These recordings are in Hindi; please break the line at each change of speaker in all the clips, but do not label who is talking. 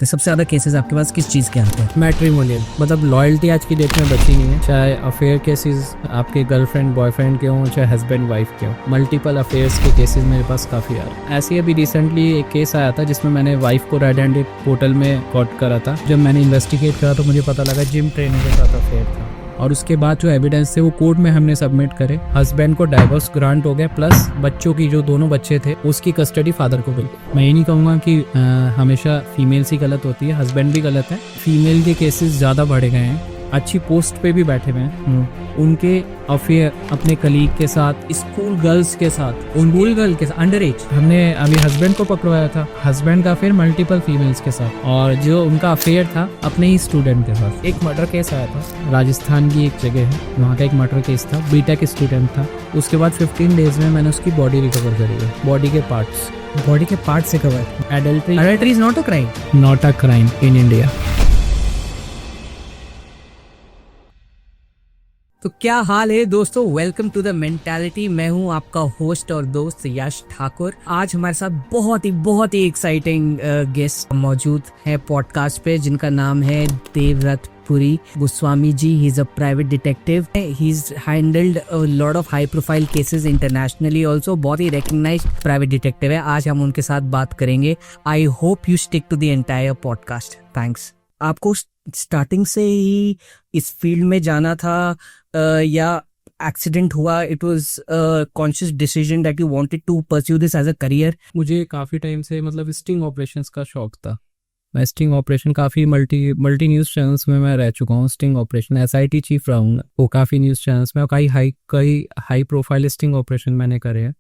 हैं? सबसे ज्यादा केसेस आपके पास किस चीज के आते हैं?
मैट्रिमोनियल, मतलब लॉयल्टी आज की डेट में बची नहीं है। चाहे अफेयर केसेस आपके गर्लफ्रेंड बॉयफ्रेंड के हों, चाहे हस्बैंड वाइफ के हों, मल्टीपल अफेयर्स के केसेस मेरे पास काफ़ी आ रहे हैं। ऐसे ही अभी रिसेंटली एक केस आया था जिसमें मैंने वाइफ को रेड हैंडेड पोर्टल में कॉट करा था। जब मैंने इन्वेस्टिगेट करा तो मुझे पता लगा जिम ट्रेनर के साथ अफेयर था, और उसके बाद जो एविडेंस थे वो कोर्ट में हमने सबमिट करे। हस्बैंड को डाइवोर्स ग्रांट हो गया, प्लस बच्चों की जो दोनों बच्चे थे उसकी कस्टडी फादर को मिल गई। मैं ये नहीं कहूँगा कि हमेशा फीमेल ही गलत होती है, हस्बैंड भी गलत है। फीमेल के केसेस ज़्यादा बढ़े गए हैं, अच्छी पोस्ट पे भी बैठे हुए हैं। उनके अफेयर अपने कलीग के साथ, स्कूल गर्ल्स के साथ,
स्कूल गर्ल के साथ, अंडर एज।
हमने अभी हस्बैंड को पकड़वाया था, हस्बैंड का अफेयर मल्टीपल फीमेल्स के साथ, और जो उनका अफेयर था अपने ही स्टूडेंट के साथ। एक मर्डर केस आया था, राजस्थान की एक जगह है, वहाँ का एक मर्डर केस था, बीटेक स्टूडेंट था। उसके बाद 15 डेज में मैंने उसकी बॉडी रिकवर करी है, बॉडी के parts recover.
Adultery is not a crime,
not a crime in India.
तो क्या हाल है दोस्तों, वेलकम टू द मेंटालिटी। मैं हूं आपका होस्ट और दोस्त यश ठाकुर। आज हमारे साथ बहुत ही एक्साइटिंग गेस्ट मौजूद है पॉडकास्ट पे, जिनका नाम है Devvrat Puri Goswami ji. He is a private detective, he is handled a lot of high profile cases internationally also. बहुत ही रिकग्नाइज्ड प्राइवेट डिटेक्टिव है। आज हम उनके साथ बात करेंगे। I hope you stick to the entire podcast. Thanks. आपको स्टार्टिंग से ही इस फील्ड में जाना था या एक्सीडेंट हुआ? It was conscious decision that you wanted to pursue this as a career?
मुझे काफ़ी टाइम से मतलब स्टिंग ऑपरेशंस का शौक था। मैं स्टिंग ऑपरेशन काफ़ी मल्टी न्यूज़ चैनल्स में मैं रह चुका हूँ। स्टिंग ऑपरेशन SIT चीफ रहा हूँ वो काफ़ी न्यूज़ चैनल्स में, और कई हाई प्रोफाइल स्टिंग ऑपरेशन मैंने करे हैं।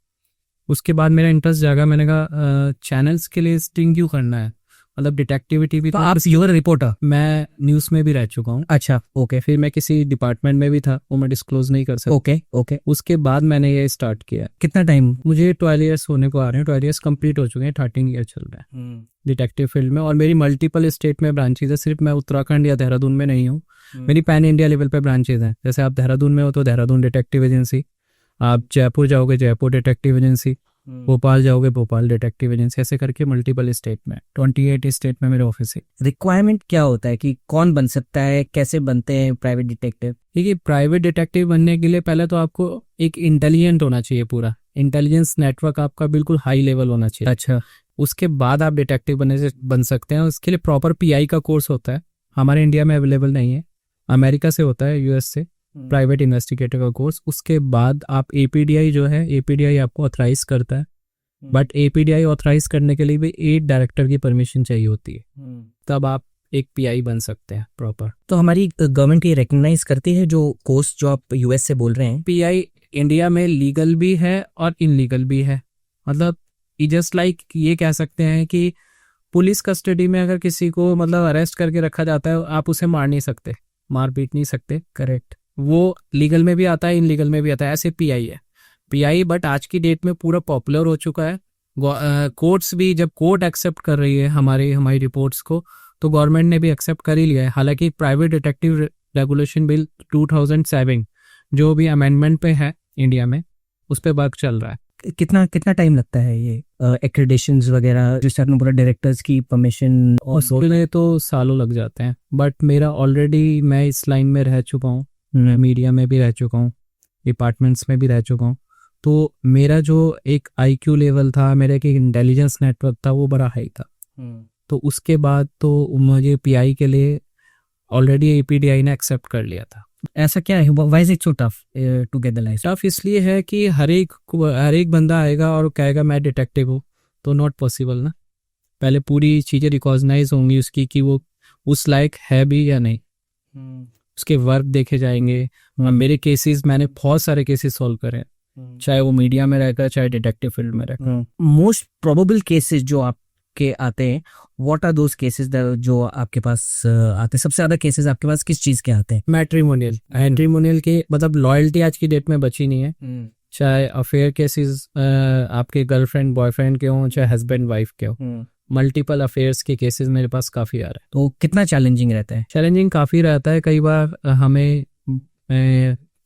उसके बाद मेरा इंटरेस्ट जागा, मैंने कहा चैनल्स के लिए स्टिंग क्यों करना है, मतलब डिटेक्टिविटी भी।
तो आप यूर रिपोर्टर?
मैं न्यूज़ में भी रह चुका हूँ।
अच्छा, ओके।
फिर मैं किसी डिपार्टमेंट में भी था, वो मैं डिस्क्लोज नहीं कर सकता।
ओके।
उसके बाद मैंने ये स्टार्ट किया।
कितना टाइम?
मुझे 12 ईयर्स होने को आ रहे हैं, 12 ईयर्स कंप्लीट हो चुके हैं, 13 ईयर चल रहा है डिटेक्टिव फील्ड में। और मेरी मल्टीपल स्टेट में ब्रांचेज है, सिर्फ मैं उत्तराखंड या देहरादून में नहीं हूँ। मेरी पैन इंडिया लेवल पे ब्रांचेज हैं। जैसे आप देहरादून में हो तो देहरादून डिटेक्टिव एजेंसी, आप जयपुर जाओगे जयपुर डिटेक्टिव एजेंसी, भोपाल जाओगे भोपाल डिटेक्टिव एजेंसी, ऐसे करके मल्टीपल स्टेट में 28 स्टेट में मेरे ऑफिस है।
रिक्वायरमेंट क्या होता है कि कौन बन सकता है, कैसे बनते हैं प्राइवेट डिटेक्टिव?
देखिए, प्राइवेट डिटेक्टिव बनने के लिए पहले तो आपको एक इंटेलिजेंट होना चाहिए, पूरा इंटेलिजेंस नेटवर्क आपका बिल्कुल हाई लेवल होना चाहिए।
अच्छा।
उसके बाद आप डिटेक्टिव बन सकते हैं। उसके लिए प्रॉपर PI का कोर्स होता है, हमारे इंडिया में अवेलेबल नहीं है, अमेरिका से होता है, US से प्राइवेट इन्वेस्टिगेटर का कोर्स। उसके बाद आप APDI जो है, APDI आपको ऑथराइज करता है, बट APDI ऑथराइज करने के लिए भी 8 डायरेक्टर की परमिशन चाहिए होती है, तब आप एक PI बन सकते हैं प्रॉपर।
तो हमारी गवर्नमेंट ये रिकग्नाइज करती है जो कोर्स जो आप US से बोल रहे हैं?
PI इंडिया में लीगल भी है और इनलीगल भी है। मतलब जस्ट लाइक ये कह सकते हैं कि पुलिस कस्टडी में अगर किसी को मतलब अरेस्ट करके रखा जाता है, आप उसे मार नहीं सकते, मार पीट नहीं सकते, करेक्ट। वो लीगल में भी आता है, इनलीगल में भी आता है, ऐसे PI है। PI बट आज की डेट में पूरा पॉपुलर हो चुका है। कोर्ट्स भी, जब कोर्ट एक्सेप्ट कर रही है हमारी रिपोर्ट्स को, तो गवर्नमेंट ने भी एक्सेप्ट कर ही लिया है। हालांकि प्राइवेट डिटेक्टिव रेगुलेशन बिल 2007 जो भी अमेंडमेंट पे है इंडिया में, उस पर वर्क चल रहा है।
कितना टाइम लगता है ये एक्रेडिशंस वगैरह, जैसे आपने बोला डायरेक्टर्स की परमिशन?
और सोचने तो सालों लग जाते हैं, बट मेरा ऑलरेडी, मैं इस लाइन में रह चुका हूँ, मीडिया में भी रह चुका हूँ, डिपार्टमेंट्स में भी रह चुका हूँ। तो मेरा जो एक IQ लेवल था, मेरा एक इंटेलिजेंस नेटवर्क था, वो बड़ा हाई था। तो उसके बाद तो मुझे PI के लिए ऑलरेडी APDI ने एक्सेप्ट कर लिया था।
ऐसा क्या है, why is it so tough to get the licence?
Tough इसलिए है कि हर एक बंदा आएगा और कहेगा मैं डिटेक्टिव हूँ, तो नॉट पॉसिबल ना। पहले पूरी चीज़ें रिकॉग्नाइज होंगी उसकी कि वो उस लायक है भी या नहीं। उसके वर्क देखे जाएंगे। मेरे केसेस, मैंने बहुत सारे केसेस सॉल्व करे हैं, चाहे वो मीडिया में रहकर, चाहे डिटेक्टिव फील्ड में रहकर।
मोस्ट प्रोबेबल केसेस जो आपके आते हैं, व्हाट आर दोस केसेस जो आपके पास आते हैं? सबसे ज्यादा केसेस आपके पास किस चीज के आते हैं?
मैट्रिमोनियल के, मतलब लॉयल्टी आज की डेट में बची नहीं है। चाहे अफेयर केसेस आपके गर्लफ्रेंड बॉयफ्रेंड के हों, चाहे हस्बैंड वाइफ के हों, मल्टीपल अफेयर्स के केसेस मेरे पास काफ़ी आ रहे हैं।
तो कितना चैलेंजिंग रहता है?
चैलेंजिंग काफ़ी रहता है। कई बार हमें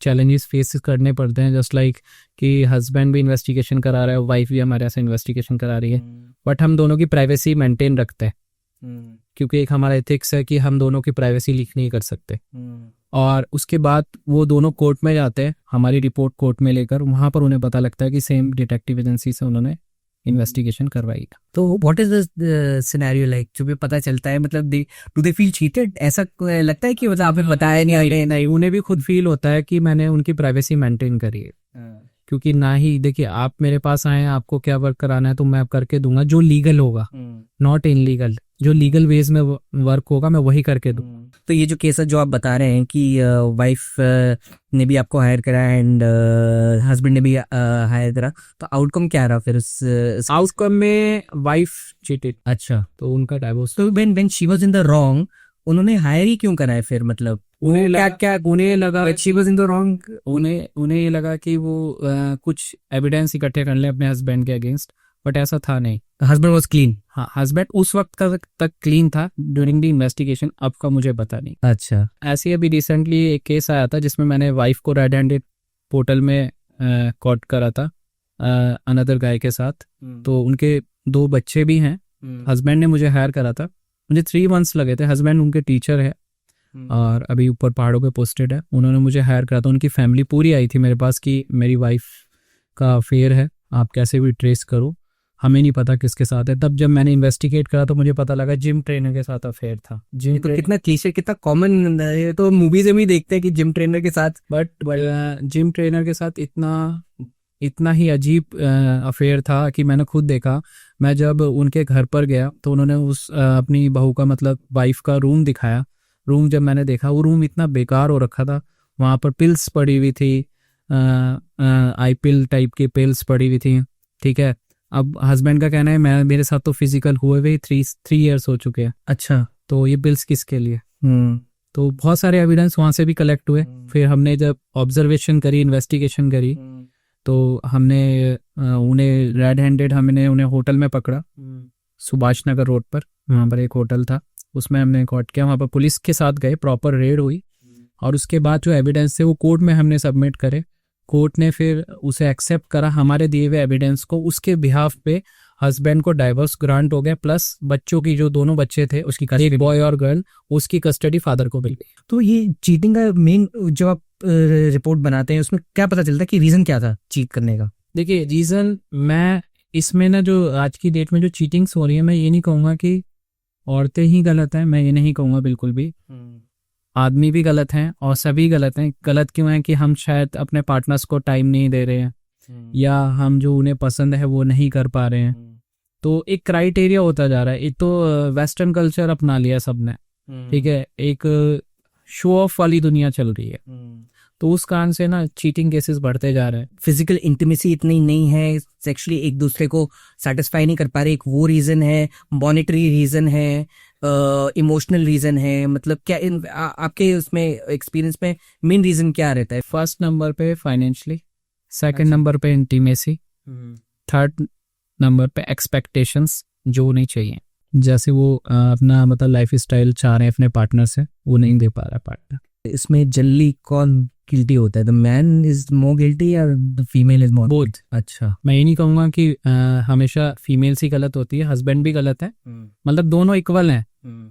चैलेंजेस फेस करने पड़ते हैं, जस्ट लाइक कि हस्बैंड भी इन्वेस्टिगेशन करा रहा है, वाइफ भी हमारे यहाँ से इन्वेस्टिगेशन करा रही है, बट हम दोनों की प्राइवेसी मेंटेन रखते हैं क्योंकि एक हमारा एथिक्स है कि हम दोनों की प्राइवेसी लीक नहीं कर सकते। और उसके बाद वो दोनों कोर्ट में जाते हैं, हमारी रिपोर्ट कोर्ट में लेकर, वहाँ पर उन्हें पता लगता है कि सेम डिटेक्टिव एजेंसी से उन्होंने इन्वेस्टिगेशन करवाई।
तो what is the scenario like, जो भी पता चलता है, मतलब डू दे फील चीटेड? ऐसा लगता है कि मतलब आपने बताया
नहीं, उन्हें भी खुद फील होता है कि मैंने उनकी प्राइवेसी मेंटेन करी है। क्योंकि ना ही देखिए, आप मेरे पास आए हैं, आपको क्या वर्क कराना है तो मैं करके दूंगा, जो लीगल होगा, नॉट इनलीगल। जो लीगल वेज में वर्क होगा मैं वही करके दूंगा।
तो ये जो केस है जो आप बता रहे हैं कि वाइफ ने भी आपको हायर करा एंड हस्बैंड ने भी हायर करा, तो आउटकम क्या रहा फिर उस
आउटकम में? Wife cheated.
अच्छा,
तो उनका डाइवोर्स।
तो when she was in the wrong, उन्होंने हायर ही क्यों करा है फिर? मतलब
उन्हें लगा she was in the wrong. उन्हें ये लगा कि वो कुछ एविडेंस इकट्ठे कर ले अपने हस्बैंड के अगेंस्ट, बट ऐसा था नहीं।
Husband was clean?
हाँ, हस्बैंड उस वक्त तक क्लीन था ड्यूरिंग द इन्वेस्टिगेशन, अब का मुझे पता नहीं।
अच्छा,
ऐसे ही अभी रिसेंटली एक केस आया था जिसमें मैंने वाइफ को रेड हैंडेड पोर्टल में कॉट करा था अनदर गाय के साथ। तो उनके 2 बच्चे भी हैं। हस्बैंड ने मुझे हायर करा था, मुझे 3 मंथ्स लगे थे। हस्बैंड उनके टीचर है और अभी ऊपर पहाड़ों पे पोस्टेड है। उन्होंने मुझे हायर करा था। उनकी फैमिली पूरी आई थी मेरे पास कि मेरी वाइफ का अफेयर है, आप कैसे भी ट्रेस करो, हमें नहीं पता किसके साथ है। तब जब मैंने इन्वेस्टिगेट करा तो मुझे पता लगा जिम ट्रेनर के साथ अफेयर था।
तो कितना क्लीशे, कितना कॉमन, ये तो मूवीज में भी देखते हैं कि जिम ट्रेनर के साथ,
बट जिम ट्रेनर के साथ इतना ही अजीब अफेयर था कि मैंने खुद देखा। मैं जब उनके घर पर गया तो उन्होंने अपनी बहू का, मतलब वाइफ का रूम दिखाया। रूम जब मैंने देखा, वो रूम इतना बेकार हो रखा था। वहाँ पर पिल्स पड़ी हुई थी, आई पिल टाइप की पिल्स पड़ी हुई थी। ठीक है, अब हस्बैंड का कहना है मेरे साथ तो फिजिकल हुए हुए 3 इयर्स हो चुके हैं।
अच्छा,
तो ये पिल्स किसके लिए? तो बहुत सारे एविडेंस वहाँ से भी कलेक्ट हुए। फिर हमने जब ऑब्जर्वेशन करी, इन्वेस्टिगेशन करी, तो हमने उन्हें रेड हैंडेड हमने उन्हें होटल में पकड़ा, सुभाष नगर रोड पर। वहाँ पर एक होटल था, उसमें हमने कॉट किया। वहाँ पर पुलिस के साथ गए, प्रॉपर रेड हुई, और उसके बाद जो एविडेंस थे वो कोर्ट में हमने सबमिट करे। कोर्ट ने फिर उसे एक्सेप्ट करा, हमारे दिए हुए एविडेंस को। उसके बिहाफ पे हस्बैंड को डाइवोर्स ग्रांट हो गया, प्लस बच्चों की, जो 2 बच्चे थे उसकी, एक बॉय और गर्ल, उसकी कस्टडी फादर को मिल गई।
तो ये चीटिंग का मेन, जो आप रिपोर्ट बनाते हैं, उसमें क्या पता चलता है कि रीजन क्या था चीट करने का?
देखिए, रीजन मैं इसमें ना, जो आज की डेट में जो चीटिंग्स हो रही है, मैं ये नहीं कहूँगा कि औरतें ही गलत हैं, मैं ये नहीं कहूँगा बिल्कुल भी। आदमी भी गलत हैं और सभी गलत हैं। गलत क्यों हैं कि हम शायद अपने पार्टनर्स को टाइम नहीं दे रहे हैं, या हम जो उन्हें पसंद है वो नहीं कर पा रहे हैं। तो एक क्राइटेरिया होता जा रहा है। एक तो वेस्टर्न कल्चर अपना लिया सबने, ठीक है, एक शो ऑफ वाली दुनिया चल रही है, तो उस कारण से ना चीटिंग केसेस बढ़ते जा रहे हैं।
फिजिकल इंटीमेसी इतनी नहीं है, सेक्सुअली एक दूसरे को सेटिस्फाई नहीं कर पा रहे, एक वो रीजन है, मॉनेटरी रीजन है, इमोशनल रीजन है। मतलब क्या आपके उसमें एक्सपीरियंस में मेन रीजन क्या रहता है?
फर्स्ट नंबर पे फाइनेंशियली, सेकंड नंबर पे इंटीमेसी, थर्ड नंबर पे एक्सपेक्टेशंस जो नहीं चाहिए। जैसे वो अपना मतलब लाइफ स्टाइल चाह रहे हैं अपने पार्टनर से, वो नहीं दे पा रहा पार्टनर।
इसमें जनरली कौन गिल्टी होता है? The man is more guilty या the female is more?
Both.
अच्छा,
मैं ये नहीं कहूँगा कि हमेशा फीमेल ही गलत होती है, हस्बैंड भी गलत है, मतलब दोनों इक्वल हैं।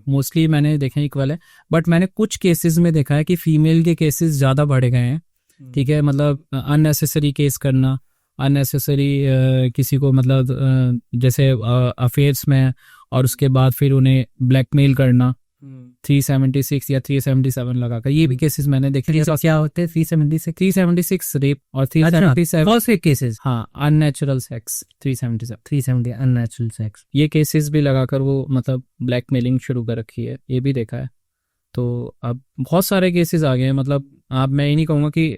मोस्टली मैंने देखे इक्वल है, बट मैंने कुछ केसेस में देखा है कि फीमेल के केसेस ज़्यादा बढ़े गए हैं। ठीक है, मतलब अननेसेसरी केस करना, अननेसेसरी किसी को मतलब जैसे अफेयर्स में, और उसके बाद फिर उन्हें ब्लैकमेल करना 376 या 377 लगाकर। ये भी केसेस मैंने देखे।
क्या होते हैं
376 रेप और 377
केसेस?
हाँ, अननेचुरल सेक्स 370
अननेचुरल सेक्स।
ये केसेस भी लगाकर वो मतलब ब्लैकमेलिंग शुरू कर रखी है, ये भी देखा है। तो अब बहुत सारे केसेस आ गए हैं। मतलब आप, मैं ये नहीं कहूँगा कि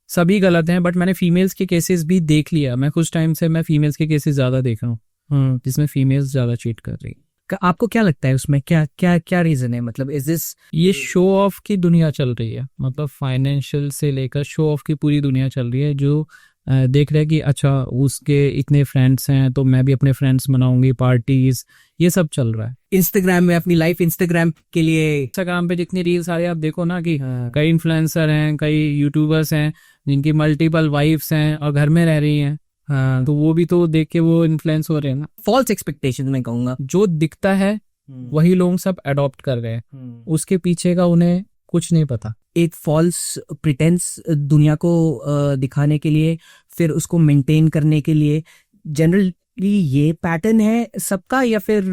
सभी गलत हैं, बट मैंने फीमेल्स के केसेस भी देख लिया। मैं कुछ टाइम से मैं फीमेल्स के केसेस ज़्यादा देख रहा हूँ जिसमें फीमेल्स ज़्यादा चीट कर रही है।
आपको क्या लगता है उसमें क्या क्या क्या रीजन है? मतलब इज दिस,
ये शो ऑफ की दुनिया चल रही है, मतलब फाइनेंशियल से लेकर शो ऑफ की पूरी दुनिया चल रही है, जो देख रहे हैं कि अच्छा उसके इतने फ्रेंड्स हैं तो मैं भी अपने फ्रेंड्स बनाऊंगी, पार्टीज, ये सब चल रहा है।
इंस्टाग्राम में अपनी लाइफ इंस्टाग्राम के लिए,
इंस्टाग्राम पे जितनी रील्स आ रही है आप देखो ना कि कई इन्फ्लुएंसर हैं, कई यूट्यूबर्स हैं जिनकी मल्टीपल वाइफ्स हैं और घर में रह रही हैं। हाँ, तो वो भी तो देख के वो इन्फ्लुएंस हो रहे हैं ना।
फॉल्स एक्सपेक्टेशन मैं कहूँगा,
जो दिखता है वही लोग सब अडॉप्ट कर रहे हैं, उसके पीछे का उन्हें कुछ नहीं पता।
एक फॉल्स प्रिटेंस दुनिया को दिखाने के लिए, फिर उसको मेंटेन करने के लिए, जनरली ये पैटर्न है सबका, या फिर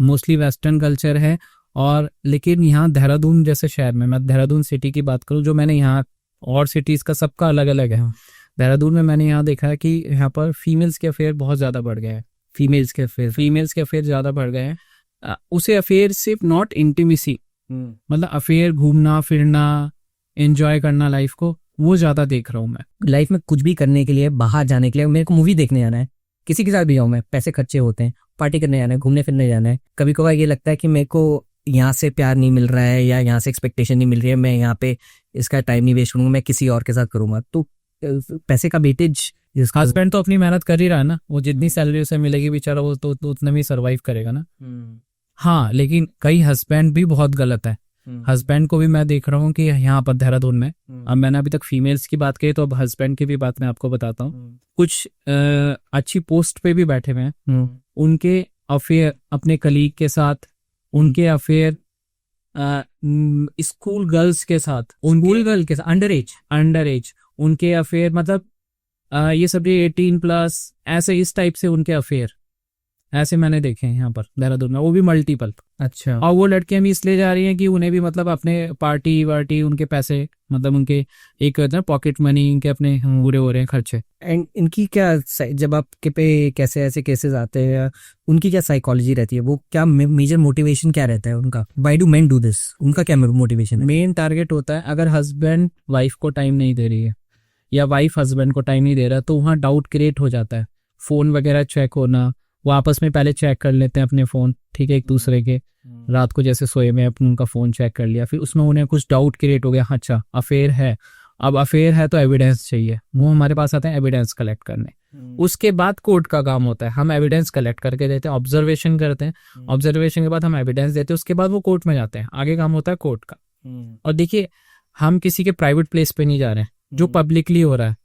मोस्टली वेस्टर्न कल्चर है। और लेकिन यहाँ देहरादून जैसे शहर में, मैं देहरादून सिटी की बात करूँ, जो मैंने यहाँ और सिटीज़ का सबका अलग अलग है, देहरादून में मैंने यहाँ देखा है कि यहाँ पर फीमेल्स के अफेयर बहुत ज़्यादा बढ़ गए हैं। फीमेल्स के अफेयर ज़्यादा बढ़ गए हैं। उसे अफेयर सिर्फ नॉट इंटीमेसी, मतलब अफेयर घूमना फिरना, एंजॉय करना लाइफ को, वो ज़्यादा देख रहा हूँ मैं।
लाइफ में कुछ भी करने के लिए, बाहर जाने के लिए, मेरे को मूवी देखने जाना है, किसी के साथ भी जाऊँ मैं, पैसे खर्चे होते हैं, पार्टी करने जाना है, घूमने फिरने जाना है, कभी कभार ये लगता है कि मेरे को यहाँ से प्यार नहीं मिल रहा है या यहाँ से एक्सपेक्टेशन नहीं मिल रही है, मैं यहाँ पे इसका टाइम नहीं वेस्ट करूँगा, मैं किसी और के साथ करूँगा। तो पैसे का वेटेज,
हस्बैंड तो अपनी मेहनत कर ही रहा है ना, वो जितनी सैलरी उसे मिलेगी बेचारा वो तो उतना भी सर्वाइव करेगा ना। हाँ, लेकिन कई हस्बैंड भी बहुत गलत है। हस्बैंड को भी मैं देख रहा हूँ कि यहाँ पर देहरादून में, अब मैंने अभी तक फीमेल्स की बात की, तो अब हस्बैंड की भी बात मैं आपको बताता हूँ। कुछ अच्छी पोस्ट पे भी बैठे हुए हैं, उनके अफेयर अपने कलीग के साथ, उनके अफेयर स्कूल गर्ल्स के साथ, अंडर एज उनके अफेयर, मतलब ये सब 18+ ऐसे इस टाइप से उनके अफेयर ऐसे मैंने देखे हैं यहाँ पर देहरादून में, वो भी मल्टीपल।
अच्छा।
और वो लड़कियां भी इसलिए जा रही हैं कि उन्हें भी मतलब अपने पार्टी वार्टी, उनके पैसे, मतलब उनके एक पॉकेट मनी, उनके अपने पूरे हो रहे हैं खर्चे।
एंड इनकी क्या, जब आपके पे कैसे ऐसे केसेस आते हैं, उनकी क्या साइकोलॉजी रहती है, वो क्या मेजर मोटिवेशन क्या रहता है उनका, why do main do this, उनका क्या मोटिवेशन है?
मेन टारगेट होता है, अगर हस्बैंड वाइफ को टाइम नहीं दे रही है या वाइफ हस्बैंड को टाइम नहीं दे रहा, तो वहाँ डाउट क्रिएट हो जाता है। फोन वगैरह चेक होना, वो आपस में पहले चेक कर लेते हैं अपने फ़ोन, ठीक है, एक दूसरे के, रात को जैसे सोए में अपने उनका फ़ोन चेक कर लिया, फिर उसमें उन्हें कुछ डाउट क्रिएट हो गया, अच्छा अफेयर है, अब अफेयर है तो एविडेंस चाहिए, वो हमारे पास आते हैं एविडेंस कलेक्ट करने। उसके बाद कोर्ट का काम होता है, हम एविडेंस कलेक्ट करके देते हैं, ऑब्जर्वेशन करते हैं, ऑब्जर्वेशन के बाद हम एविडेंस देते हैं, उसके बाद वो कोर्ट में जाते हैं, आगे काम होता है कोर्ट का। और देखिए, हम किसी के प्राइवेट प्लेस पे नहीं जा रहे हैं, जो पब्लिकली हो रहा है।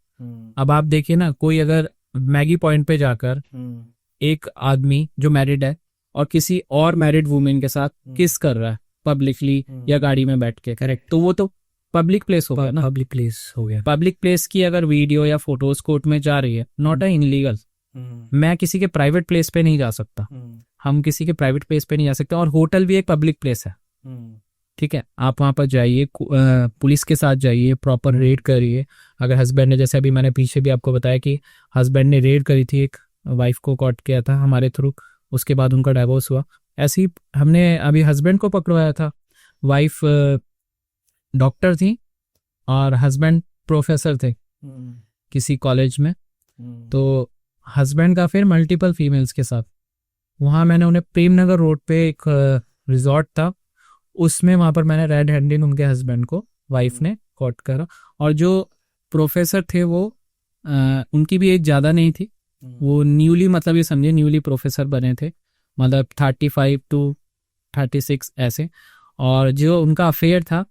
अब आप देखिए ना, कोई अगर मैगी पॉइंट पे जाकर एक आदमी जो मैरिड है और किसी और मैरिड वुमेन के साथ किस कर रहा है पब्लिकली या गाड़ी में बैठ के, करेक्ट, तो वो तो पब्लिक प्लेस हो गया ना,
पब्लिक प्लेस हो गया।
पब्लिक प्लेस की अगर वीडियो या फोटोज कोर्ट में जा रही है, नॉट अ इनलीगल। मैं किसी के प्राइवेट प्लेस पे नहीं जा सकता, हम किसी के प्राइवेट प्लेस पे नहीं जा सकते, और होटल भी एक पब्लिक प्लेस है, ठीक है। आप वहां पर जाइए, पुलिस के साथ जाइए, प्रॉपर रेड करिए। अगर हस्बैंड ने, जैसे अभी मैंने पीछे भी आपको बताया कि हस्बैंड ने रेड करी थी, एक वाइफ को कॉट किया था हमारे थ्रू, उसके बाद उनका डाइवोर्स हुआ। ऐसे ही हमने अभी हस्बैंड को पकड़वाया था, वाइफ डॉक्टर थी और हस्बैंड प्रोफेसर थे किसी कॉलेज में। तो हस्बैंड का फिर मल्टीपल फीमेल्स के साथ, वहाँ मैंने उन्हें प्रेमनगर रोड पे एक रिजॉर्ट था, उसमें वहाँ पर मैंने रेड हैंडेड उनके हस्बैंड को वाइफ ने कॉट करा। और जो प्रोफेसर थे वो उनकी भी एज ज़्यादा नहीं थी, वो न्यूली, मतलब ये समझिए न्यूली प्रोफेसर बने थे, मतलब 35 to 36 ऐसे। और जो उनका अफेयर था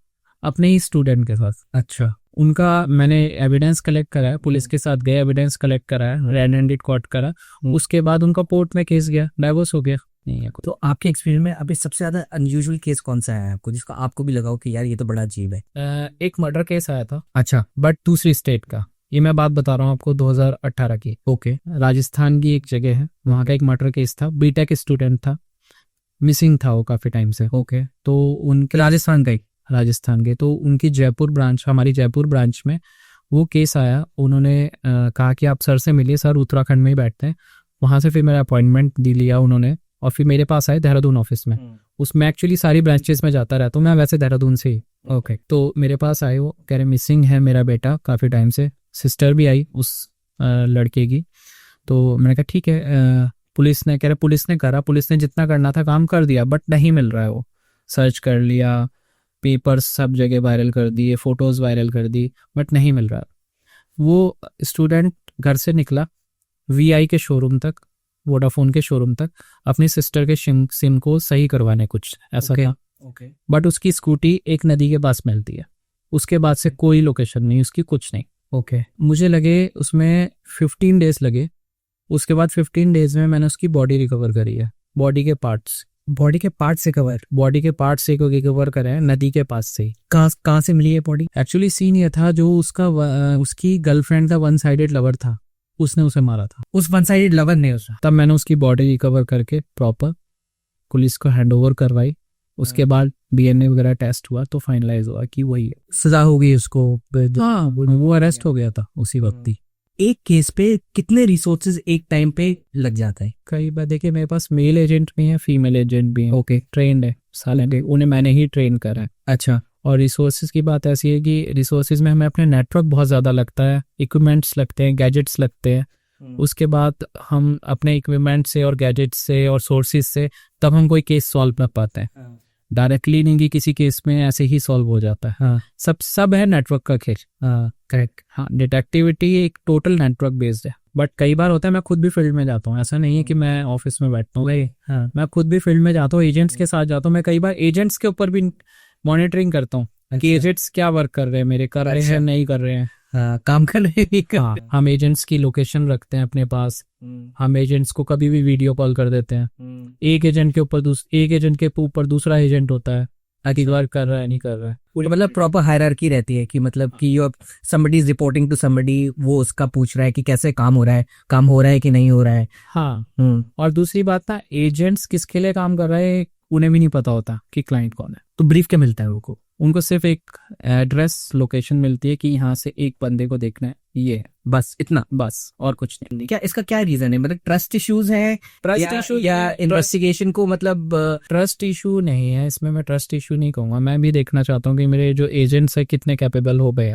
अपने ही स्टूडेंट के साथ।
अच्छा।
उनका मैंने एविडेंस कलेक्ट करा है, पुलिस के साथ गए, एविडेंस कलेक्ट करा है, रेड हैंडेड कॉट करा, उसके बाद उनका कोर्ट में केस गया, डाइवोर्स हो गया। नहीं है।
तो आपके एक्सपीरियंस में अभी सबसे ज्यादा अनयूजुअल केस कौन सा है आपको, जिसका आपको भी लगा हो कि यार ये तो बड़ा अजीब है?
एक मर्डर केस आया था।
अच्छा।
बट दूसरी स्टेट का, ये मैं बात बता रहा हूँ आपको 2018 की।
ओके।
राजस्थान की एक जगह है, वहाँ का एक मर्डर केस था, बीटेक स्टूडेंट था, मिसिंग था वो काफी टाइम से।
ओके।
तो उनके राजस्थान के, तो उनकी जयपुर ब्रांच, हमारी जयपुर ब्रांच में वो केस आया। उन्होंने कहा कि आप सर से मिलिए, सर उत्तराखंड में ही बैठते हैं। वहाँ से फिर मेरा अपॉइंटमेंट दी लिया उन्होंने, और फिर मेरे पास आए देहरादून ऑफिस में। उसमें एक्चुअली सारी ब्रांचेस में जाता रहता हूँ मैं, वैसे देहरादून से ही।
ओके।
तो मेरे पास आए, वो कह रहे मिसिंग है मेरा बेटा काफ़ी टाइम से। सिस्टर भी आई उस लड़के की। तो मैंने कहा ठीक है। पुलिस ने, कह रहे पुलिस ने करा, पुलिस ने जितना करना था काम कर दिया, बट नहीं मिल रहा है। वो सर्च कर लिया, पेपर्स सब जगह वायरल कर दिए, फोटोज़ वायरल कर दी, बट नहीं मिल रहा। वो स्टूडेंट घर से निकला VI के शोरूम तक, वोडाफोन के शोरूम तक, अपनी सिस्टर के सिम को सही करवाने, कुछ ऐसा था। बट उसकी स्कूटी एक नदी के पास मिलती है, उसके बाद से कोई लोकेशन नहीं उसकी, कुछ नहीं। मुझे लगे उसमें 15 डेज लगे। उसके बाद 15 डेज में मैंने उसकी बॉडी रिकवर करी है, बॉडी के पार्ट्स,
बॉडी के पार्ट से कवर?
बॉडी के पार्ट से को रिकवर करे हैं नदी के पास से ही।
कहाँ से मिली है बॉडी?
एक्चुअली सीन ये था, जो उसकी गर्लफ्रेंड का वन साइडेड लवर था, उसने उसे मारा था।
उस वन साइडेड लवर ने उसे?
तब मैंने उसकी बॉडी रिकवर करके प्रॉपर पुलिस को हैंडओवर करवाई। उसके बाद डीएनए वगैरह टेस्ट हुआ तो फाइनलाइज हुआ कि वही है।
सजा हो गई उसको?
हाँ, वो अरेस्ट हो गया था उसी वक्त ही।
एक केस पे कितने रिसोर्सेज एक टाइम पे लग जाता है?
कई बार देखिए, मेरे पास मेल एजेंट भी है, फीमेल एजेंट भी है।
ओके।
ट्रेंड है साले, उन्हें मैंने ही ट्रेन करा है।
अच्छा।
और रिसोर्सेज की बात ऐसी है कि रिसोर्सेज में हमें अपने नेटवर्क बहुत ज़्यादा लगता है, इक्विपमेंट्स लगते हैं, गैजेट्स लगते हैं। उसके बाद हम अपने इक्विपमेंट से और गैजेट्स से और सोर्सेज से तब हम कोई केस सॉल्व कर पाते हैं। डायरेक्टली नहीं कि किसी केस में ऐसे ही सॉल्व हो जाता है।
हाँ।
सब है नेटवर्क का खेल।
करेक्ट।
हाँ, डिटेक्टिविटी एक टोटल नेटवर्क बेस्ड है। बट कई बार होता है मैं खुद भी फील्ड में जाता हूँ, ऐसा नहीं है कि मैं ऑफिस में बैठता हूँ।
हाँ।
मैं खुद भी फील्ड में जाता हूँ, एजेंट्स के साथ जाता हूँ। मैं कई बार एजेंट्स के ऊपर भी मॉनिटरिंग करता हूँ कि एजेंट्स क्या वर्क कर रहे हैं, मेरे कर रहे हैं नहीं कर रहे हैं।
हाँ, काम कर रहे हैं।
हाँ, हम एजेंट्स की लोकेशन रखते हैं अपने पास। हम एजेंट्स को कभी भी वीडियो कॉल कर देते हैं। एक एजेंट के ऊपर दूसरा एजेंट होता है, आगे वर्क कर रहा है नहीं कर रहा है।
मतलब प्रॉपर हायरार्की रहती है कि मतलब कि you somebody is reporting to somebody, वो उसका पूछ रहा है कि कैसे काम हो रहा है कि नहीं हो रहा है।
हाँ। और दूसरी बात ना, एजेंट्स किसके लिए काम कर रहे हैं उन्हें भी नहीं पता होता कि क्लाइंट कौन है।
तो ब्रीफ क्या मिलता है
उनको सिर्फ एक एड्रेस लोकेशन मिलती है कि यहाँ से एक बंदे को देखना है, ये है
बस, इतना,
बस और कुछ नहीं।
क्या इसका क्या रीजन है? मतलब ट्रस्ट इश्यूज है?
ट्रस्ट इशू
या इन्वेस्टिगेशन को मतलब
ट्रस्ट इशू नहीं है इसमें, मैं ट्रस्ट इशू नहीं कहूँगा। मैं भी देखना चाहता हूँ कि मेरे जो एजेंट्स है कितने कैपेबल हो गए,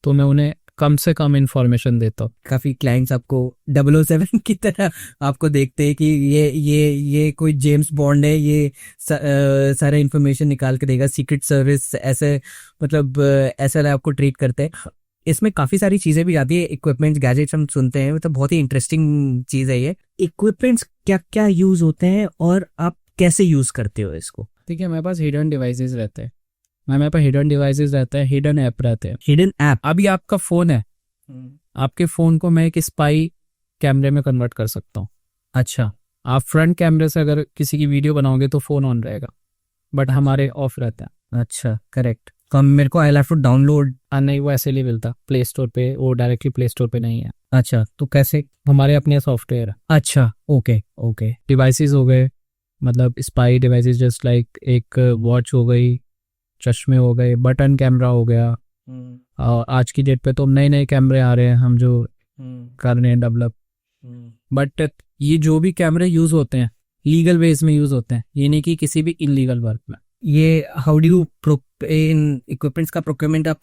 तो मैं उन्हें कम से कम इंफॉर्मेशन देता हूँ।
काफी क्लाइंट्स आपको 007 की तरह आपको देखते हैं कि ये कोई जेम्स बॉन्ड है, ये सारा इंफॉर्मेशन निकाल के देगा, सीक्रेट सर्विस, ऐसे मतलब ऐसा आपको ट्रीट करते हैं। इसमें काफी सारी चीजें भी आती है, इक्विपमेंट्स, गैजेट्स हम सुनते हैं, मतलब बहुत ही इंटरेस्टिंग चीज है ये। इक्विपमेंट्स क्या क्या यूज होते हैं और आप कैसे यूज करते हो इसको?
ठीक है, मेरे पास हिडन डिवाइसेस रहते हैं। मेरे पास हिडन डिवाइसेस रहते हैं, हिडन ऐप रहते हैं।
Hidden app?
अभी आपका फोन है, आपके फोन को मैं एक स्पाई कैमरे में कन्वर्ट कर सकता हूँ।
अच्छा।
आप फ्रंट कैमरे से अगर किसी की वीडियो बनाओगे तो फोन ऑन रहेगा, बट हमारे ऑफ रहता है।
अच्छा, करेक्ट। तो मेरे को आई हैव टू डाउनलोड?
नहीं, वो ऐसे नहीं मिलता प्ले स्टोर पे, वो डायरेक्टली प्ले स्टोर पे नहीं है।
अच्छा, तो कैसे?
हमारे अपने सॉफ्टवेयर है।
अच्छा, ओके।
डिवाइसेस हो गए, मतलब स्पाई डिवाइसेस जस्ट लाइक एक वॉच हो गई, चश्मे हो गए, बटन कैमरा हो गया। आज की डेट पे तो नए नए कैमरे आ रहे हैं हम जो कर रहे हैं डेवलप। बट ये जो भी कैमरे यूज होते हैं लीगल वेज में यूज होते हैं, ये नहीं कि किसी भी इनलीगल वर्क में।
ये how do you in equipments का प्रोक्योरमेंट आप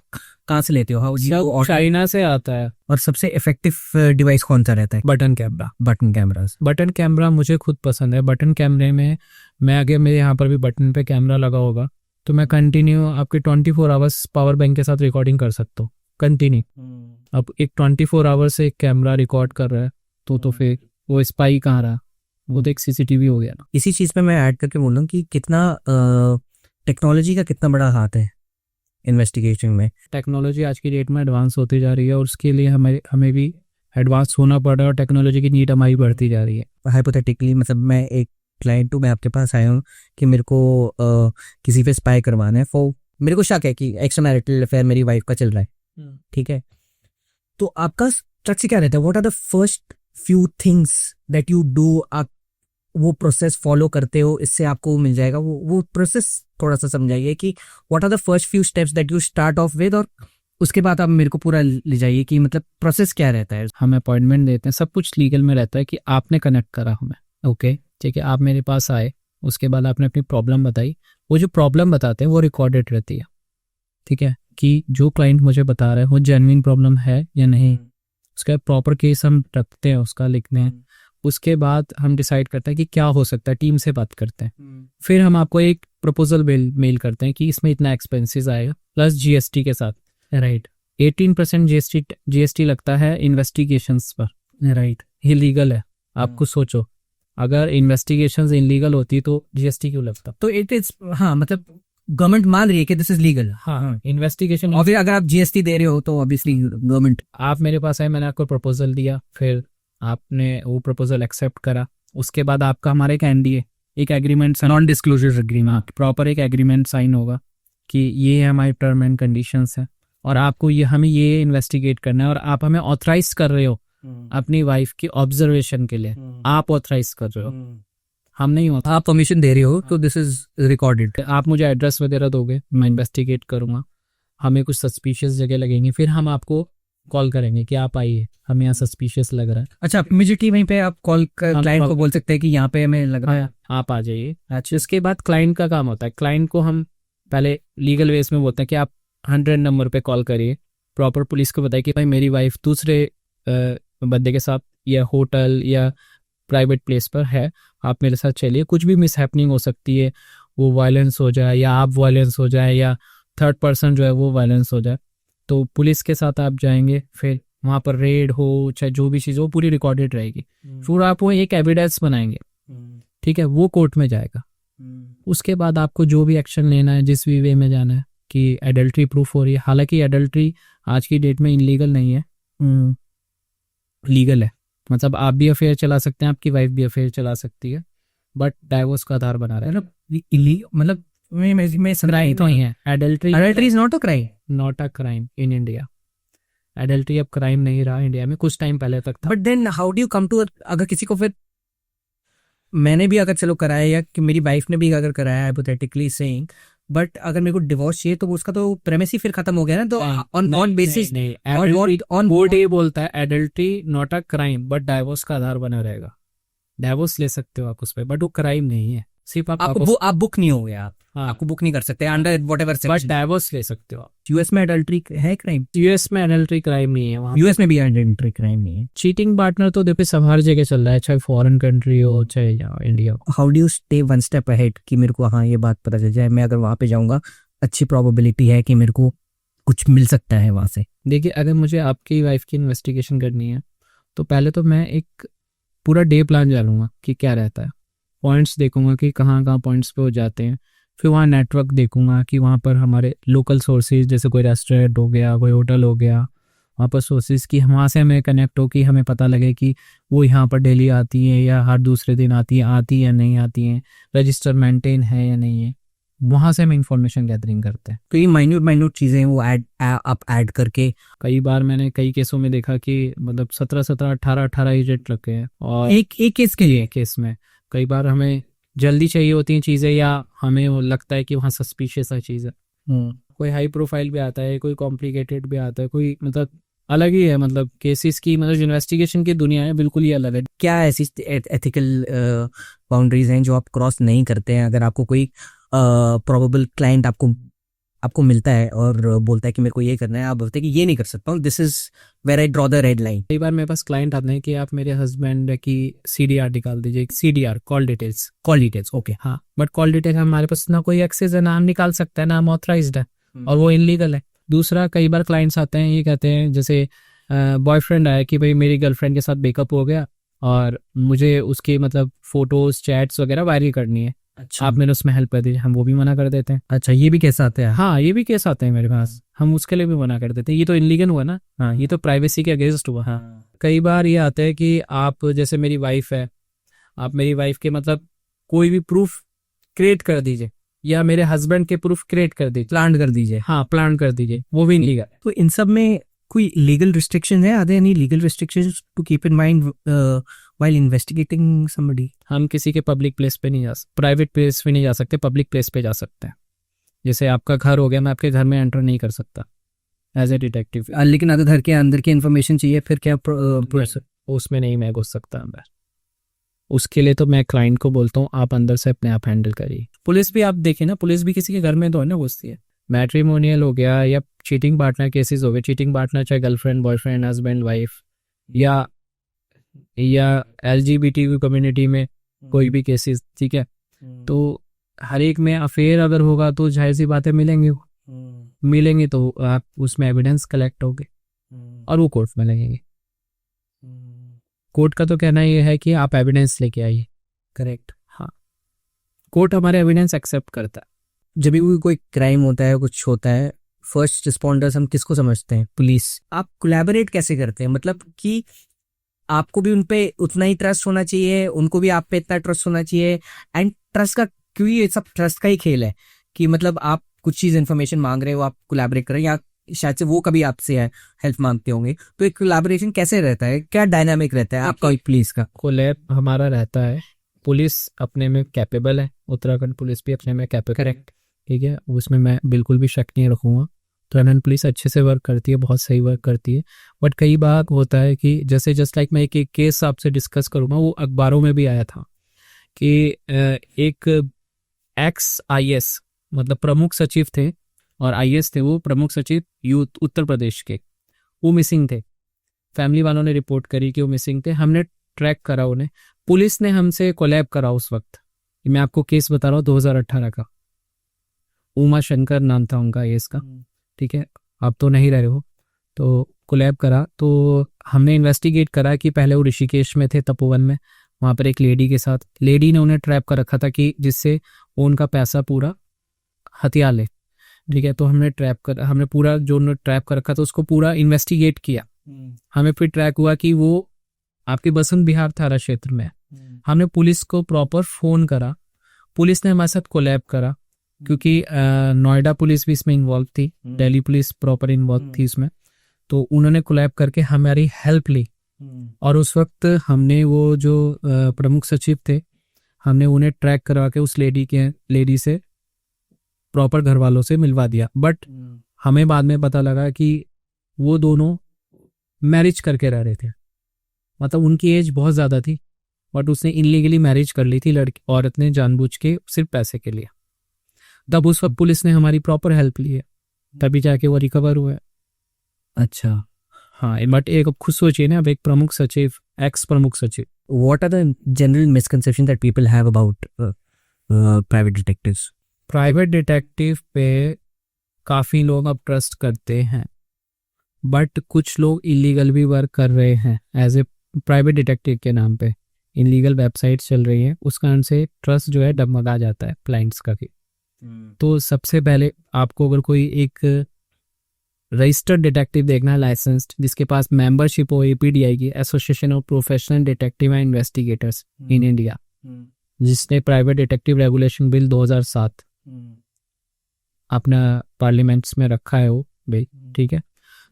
कहाँ से लेते हो? हाउ
सब चाइना से आता है।
और सबसे इफेक्टिव डिवाइस कौन सा रहता है?
Button camera.
बटन
कैमरा मुझे खुद पसंद है। बटन कैमरे में मैं, अगर मेरे यहाँ पर भी बटन पे कैमरा लगा होगा तो मैं कंटिन्यू आपके 24 आवर्स पावर बैंक के साथ रिकॉर्डिंग कर सकता हूँ कंटिन्यू। अब एक 24 आवर्स से एक कैमरा रिकॉर्ड कर रहा है तो फिर वो स्पाई कहाँ रहा? वो तो एक सीसीटीवी हो गया ना।
इसी चीज पे मैं ऐड करके बोलूँ कि कितना टेक्नोलॉजी का कितना बड़ा हाथ है इन्वेस्टिगेशन में।
टेक्नोलॉजी आज की डेट में एडवांस होती जा रही है और उसके लिए हमें भी एडवांस होना पड़ रहा है और टेक्नोलॉजी की नीड हमारी बढ़ती जा रही है।
हाइपोथेटिकली, मतलब मैं एक क्लाइंट हूँ, मैं आपके पास आया हूँ कि मेरे को किसी पे स्पाई करवाना है, मेरे को शक है कि एक्स्ट्रा मैरिटल अफेयर मेरी वाइफ का चल रहा है, ठीक है? तो आपका स्ट्रक्चर क्या रहता है? What are the first few things that you do? आप वो प्रोसेस फॉलो करते हो, इससे आपको मिल जाएगा वो प्रोसेस थोड़ा सा समझाइए कि what are the first few steps that you start off with, और उसके बाद आप मेरे को पूरा ले जाइए कि मतलब प्रोसेस क्या रहता है।
हम अपॉइंटमेंट देते हैं, सब कुछ लीगल में रहता है कि आपने कनेक्ट करा हमें, ओके, ठीक है, आप मेरे पास आए, उसके बाद आपने अपनी प्रॉब्लम बताई, वो जो प्रॉब्लम बताते हैं वो रिकॉर्डेड रहती है, ठीक है, कि जो क्लाइंट मुझे बता रहा है वो जेन्युइन प्रॉब्लम है या नहीं। उसका प्रॉपर केस हम रखते हैं, उसका लिखते हैं, उसके बाद हम डिसाइड करते हैं कि क्या हो सकता है, टीम से बात करते हैं, फिर हम आपको एक प्रपोजल मेल करते हैं कि इसमें इतना एक्सपेंसेस आएगा प्लस जीएसटी के साथ, राइट। 18% जीएसटी लगता है इन्वेस्टिगेशंस पर, राइट। ये लीगल है, आपको सोचो, अगर इन्वेस्टिगेशंस इनलीगल होती तो जीएसटी क्यों लगता?
तो इट इज, हाँ, मतलब गवर्नमेंट मान रही है कि दिस इज लीगल।
हाँ, इन्वेस्टिगेशन।
और फिर अगर आप जीएसटी दे रहे हो तो ऑब्वियसली गवर्नमेंट।
आप मेरे पास आए, मैंने आपको प्रपोजल दिया, फिर आपने वो प्रपोजल एक्सेप्ट करा, उसके बाद आपका हमारे एक एनडीए एक agreement,
non disclosure agreement.
Proper एक एग्रीमेंट साइन होगा कि ये हमारे टर्म एंड कंडीशंस है और आपको ये हमें ये इन्वेस्टिगेट करना है और आप हमें ऑथराइज कर रहे हो अपनी वाइफ की ऑब्जर्वेशन के लिए, आप ऑथराइज कर रहे हो, हम नहीं होता।
आप परमिशन दे रहे हो तो दिस इज रिकॉर्डेड।
आप मुझे एड्रेस वगैरह दोगे, मैं इन्वेस्टिगेट करूंगा, हमें कुछ सस्पिशियस जगह लगेंगी, फिर हम आपको कॉल करेंगे कि आप आइए, हमें यहाँ सस्पिशियस लग रहा है।
अच्छा, इमीडिएटली वहीं पे आप कॉल क्लाइंट को बोल सकते हैं कि यहाँ पे हमें लग रहा है,
आप आ जाइए। अच्छा, इसके बाद क्लाइंट का काम होता है, क्लाइंट को हम पहले लीगल वेज में बोलते हैं कि आप 100 नंबर पे कॉल करिए, प्रॉपर पुलिस को बताइए कि भाई मेरी वाइफ दूसरे बंदे के साथ या होटल या प्राइवेट प्लेस पर है, आप मेरे साथ चलिए, कुछ भी मिस हैपनिंग हो सकती है, वो वायलेंस हो जाए या आप वायलेंस हो जाए या थर्ड पर्सन जो है वो वायलेंस हो जाए, तो पुलिस के साथ आप जाएंगे, फिर वहाँ पर रेड हो चाहे जो भी चीज़ हो पूरी रिकॉर्डेड रहेगी, फिर आप वो एक एविडेंस बनाएंगे, ठीक है, वो कोर्ट में जाएगा। उसके बाद आपको जो भी एक्शन लेना है, जिस भी वे में जाना है, कि एडल्ट्री प्रूफ हो रही है, हालांकि एडल्ट्री आज की डेट में इनलीगल नहीं है, लीगल है, मतलब आप भी अफेयर चला सकते हैं, आपकी वाइफ भी अफेयर चला सकती है, बट डाइवोर्स का आधार बना रहा है।
मतलब मैं
क्राइम तो ही है,
adultery is not a crime,
not a crime in India. Adultery अब क्राइम नहीं रहा इंडिया में, कुछ टाइम पहले तक था।
But then how do you come to, अगर किसी को, फिर मैंने भी अगर चलो कराया या कि मेरी वाइफ ने भी अगर कराया, हाइपोथेटिकली सेइंग, बट अगर मेरे को डिवोर्स चाहिए तो उसका तो प्रेमिस ही फिर खत्म हो गया ना, तो ऑन बेसिस
ऑन बोर्ड ये बोलता है adultery not a crime but divorce का आधार बना रहेगा, डाइवोर्स ले सकते हो आप उस पर, बट वो क्राइम नहीं है, सिर्फ
आप बुक नहीं हो गया, आपको बुक नहीं कर सकते under whatever section,
but divorce ले सकते हो आप।
यूएस में एडल्ट्री है क्राइम?
यूएस में एडल्ट्री क्राइम नहीं है, वहाँ
यूएस में भी एडल्ट्री क्राइम नहीं है।
चीटिंग पार्टनर तो देखो सब हर जगह चल रहा है, चाहे फॉरेन कंट्री हो चाहे India.
How do you stay one step ahead कि मेरे को हाँ ये बात पता चल जाए, मैं अगर वहाँ पे जाऊंगा अच्छी प्रोबेबिलिटी है कि मेरे को कुछ मिल सकता है वहाँ से?
देखिए, अगर मुझे आपकी वाइफ की इन्वेस्टिगेशन करनी है तो पहले तो मैं एक पूरा डे प्लान जानूंगा कि क्या रहता है, पॉइंट्स देखूंगा कि कहाँ कहाँ पॉइंट्स पे हो जाते हैं, फिर वहाँ नेटवर्क देखूंगा कि वहाँ पर हमारे लोकल सोर्सेज, जैसे कोई रेस्टोरेंट हो गया, कोई होटल हो गया, वहाँ पर सोर्सेज की वहाँ से हमें कनेक्ट हो कि हमें पता लगे कि वो यहाँ पर डेली आती है या हर दूसरे दिन आती है या नहीं आती हैं, रजिस्टर मेंटेन है या नहीं है, वहाँ से हम इंफॉर्मेशन गैदरिंग करते हैं।
तो ये माइन्यूट चीज़ें वो आप ऐड करके,
कई बार मैंने कई केसों में देखा कि मतलब 17 18 एजेंट रखे हैं, और
एक केस के लिए
केस में कई बार हमें जल्दी चाहिए होती हैं चीज़ें, या हमें वो लगता है कि वहाँ सस्पिशियस है चीज़ है, कोई हाई प्रोफाइल भी आता है, कोई कॉम्प्लिकेटेड भी आता है, कोई मतलब अलग ही है, मतलब केसेस की मतलब इन्वेस्टिगेशन की दुनिया है बिल्कुल ही अलग है।
क्या ऐसी एथिकल बाउंड्रीज हैं जो आप क्रॉस नहीं करते हैं? अगर आपको कोई प्रोबेबल क्लाइंट आपको मिलता है और बोलता है कि मेरे को ये करना है, आप बोलते हैं कि ये नहीं कर सकता हूँ, this is where I draw the red line.
कई बार मेरे पास क्लाइंट आते हैं कि आप मेरे हस्बैंड की CDR निकाल दीजिए, CDR कॉल डिटेल्स, ओके हाँ, बट कॉल डिटेल हमारे पास ना कोई एक्सेस है, ना हम निकाल सकते हैं, ना हम ऑथराइज्ड है, और वो इनलीगल है। दूसरा, कई बार क्लाइंट्स आते हैं ये कहते हैं, जैसे बॉयफ्रेंड आया कि भाई मेरी गर्लफ्रेंड के साथ ब्रेकअप हो गया और मुझे उसके मतलब फोटोज चैट्स वगैरह वायरल करनी है,
अच्छा,
आप मेरे उसमें हेल्प कर दीजिए, हम वो भी मना कर देते हैं।
अच्छा, ये भी केस आते हैं?
हाँ, ये भी केस आते हैं मेरे पास, हम उसके लिए भी मना कर देते हैं, ये तो इनलीगल हुआ ना, हाँ, ये तो प्राइवेसी के अगेंस्ट हुआ। हाँ, कई बार ये आता है कि आप जैसे मेरी वाइफ है, आप मेरी वाइफ के मतलब कोई भी प्रूफ क्रिएट कर दीजिए, या मेरे हस्बैंड के प्रूफ क्रिएट कर दीजिए,
प्लान कर दीजिए,
हाँ प्लान कर दीजिए, वो भी इनलीगल।
तो इन सब में कोई लीगल रिस्ट्रिक्शन है? Are there any legal restrictions to keep in mind while investigating somebody?
हम किसी के पब्लिक प्लेस पे नहीं जा सकते, प्राइवेट प्लेस पे नहीं जा सकते, पब्लिक प्लेस पे जा सकते हैं। जैसे आपका घर हो गया, मैं आपके घर में एंटर नहीं कर सकता एज ए डिटेक्टिव,
लेकिन अगर घर के अंदर की इन्फॉर्मेशन चाहिए फिर क्या
उसमें नहीं मैं घुस सकता अंदर, उसके लिए तो मैं क्लाइंट को बोलता हूँ आप अंदर से अपने आप हैंडल करिए। पुलिस भी आप देखें ना, पुलिस भी किसी के घर में तो है ना घुसती है। मैट्रिमोनियल हो गया या चीटिंग पार्टनर केसेस हो गए, चीटिंग पार्टनर चाहे गर्लफ्रेंड बॉयफ्रेंड हस्बैंड वाइफ या LGBT कम्युनिटी में कोई भी केसेस, ठीक है, तो हर एक में अफेयर अगर होगा तो जाहिर सी बातें मिलेंगे तो आप उसमें एविडेंस कलेक्ट होगे और वो कोर्ट में लगेंगे। कोर्ट का तो कहना ये है कि आप एविडेंस लेके आइए,
करेक्ट,
हाँ, कोर्ट हमारे एविडेंस एक्सेप्ट करता है।
जब भी कोई क्राइम होता है, कुछ होता है, फर्स्ट रिस्पॉन्डर्स हम किसको समझते हैं? पुलिस। आप कोलैबोरेट कैसे करते हैं? मतलब कि आपको भी उनपे उतना ही ट्रस्ट होना चाहिए, उनको भी आप पे इतना ट्रस्ट होना चाहिए। एंड ट्रस्ट का, क्योंकि ये सब ट्रस्ट का ही खेल है कि मतलब आप कुछ चीज इन्फॉर्मेशन मांग रहे हो, आप कोलैबोरेट करें, या शायद से वो कभी आपसे हेल्प मांगते होंगे, तो एक कोलैबोरेशन कैसे रहता है, क्या डायनामिक रहता है आपका पुलिस का?
कोलैब हमारा रहता है, पुलिस अपने में कैपेबल है, उत्तराखंड पुलिस भी अपने में कैपेबल,
करेक्ट,
ठीक है, उसमें मैं बिल्कुल भी शक नहीं रखूँगा। उत्तराखंड पुलिस अच्छे से वर्क करती है, बहुत सही वर्क करती है। बट कई बार होता है कि जैसे जस्ट लाइक मैं एक केस आपसे डिस्कस करूँगा, वो अखबारों में भी आया था कि एक एक्स आईएएस, मतलब प्रमुख सचिव थे और आईएएस थे, वो प्रमुख सचिव यूथ उत्तर प्रदेश के, वो मिसिंग थे। फैमिली वालों ने रिपोर्ट करी कि वो मिसिंग थे, हमने ट्रैक करा उन्हें, पुलिस ने हमसे कोलैब करा उस वक्त। मैं आपको केस बता रहा हूँ 2018 का, उमा शंकर नाम था उनका आईएएस का, ठीक है, आप तो नहीं रहे हो, तो कोलैब करा। तो हमने इन्वेस्टिगेट करा कि पहले वो ऋषिकेश में थे, तपोवन में, वहाँ पर एक लेडी के साथ, लेडी ने उन्हें ट्रैप कर रखा था कि जिससे वो उनका पैसा पूरा हथिया ले, ठीक है। तो हमने पूरा जो उन्होंने ट्रैप कर रखा था उसको पूरा इन्वेस्टिगेट किया। हमें फिर ट्रैक हुआ कि वो आपके बसंत विहार थाना क्षेत्र में है। हमने पुलिस को प्रॉपर फोन करा, पुलिस ने हमारे साथ कोलैब करा, क्योंकि नोएडा पुलिस भी इसमें इन्वॉल्व थी, दिल्ली पुलिस प्रॉपर इन्वॉल्व थी इसमें, तो उन्होंने कोलैब करके हमारी हेल्प ली। और उस वक्त हमने वो जो प्रमुख सचिव थे, हमने उन्हें ट्रैक करवा के उस लेडी से प्रॉपर घर वालों से मिलवा दिया। बट हमें बाद में पता लगा कि वो दोनों मैरिज करके रह रहे थे, मतलब उनकी एज बहुत ज़्यादा थी, बट उसने इनलीगली मैरिज कर ली थी लड़की, औरत ने, जानबूझ के, सिर्फ पैसे के लिए। तब उस वक्त पुलिस ने हमारी प्रॉपर हेल्प ली है, तभी जाके वो रिकवर हुए।
अच्छा,
हाँ, बट एक खुद सोचिए ना, अब एक प्रमुख सचिव, एक्स प्रमुख सचिव।
What are the general misconception that people have about private detectives?
Private detective पे काफ़ी लोग अब ट्रस्ट करते हैं, बट कुछ लोग इलीगल भी वर्क कर रहे हैं एज ए प्राइवेट डिटेक्टिव के नाम पे। इलीगल वेबसाइट चल रही है, उस कारण से ट्रस्ट जो है डगमगा जाता है क्लाइंट्स का भी। तो सबसे पहले आपको अगर कोई एक रजिस्टर्ड डिटेक्टिव देखना है, लाइसेंस्ड, जिसके पास मेंबरशिप हो एपीडीआई की, association of professional detective and investigators in India, जिसने प्राइवेट डिटेक्टिव रेगुलेशन बिल 2007 अपना पार्लियामेंट्स में रखा है वो भाई, ठीक है।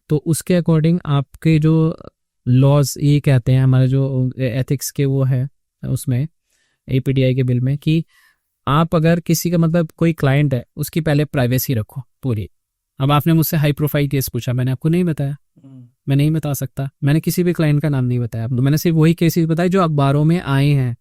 तो उसके अकॉर्डिंग आपके जो लॉज ये कहते हैं, हमारे जो एथिक्स के वो है उसमें एपीडीआई के बिल में, कि आप अगर किसी का, मतलब कोई क्लाइंट है, उसकी पहले प्राइवेसी रखो पूरी। अब आपने मुझसे हाई प्रोफाइल केस पूछा, मैंने आपको नहीं बताया, मैं नहीं बता सकता, मैंने किसी भी क्लाइंट का नाम नहीं बताया, मैंने सिर्फ वही केसेस बताए जो अखबारों में आए हैं।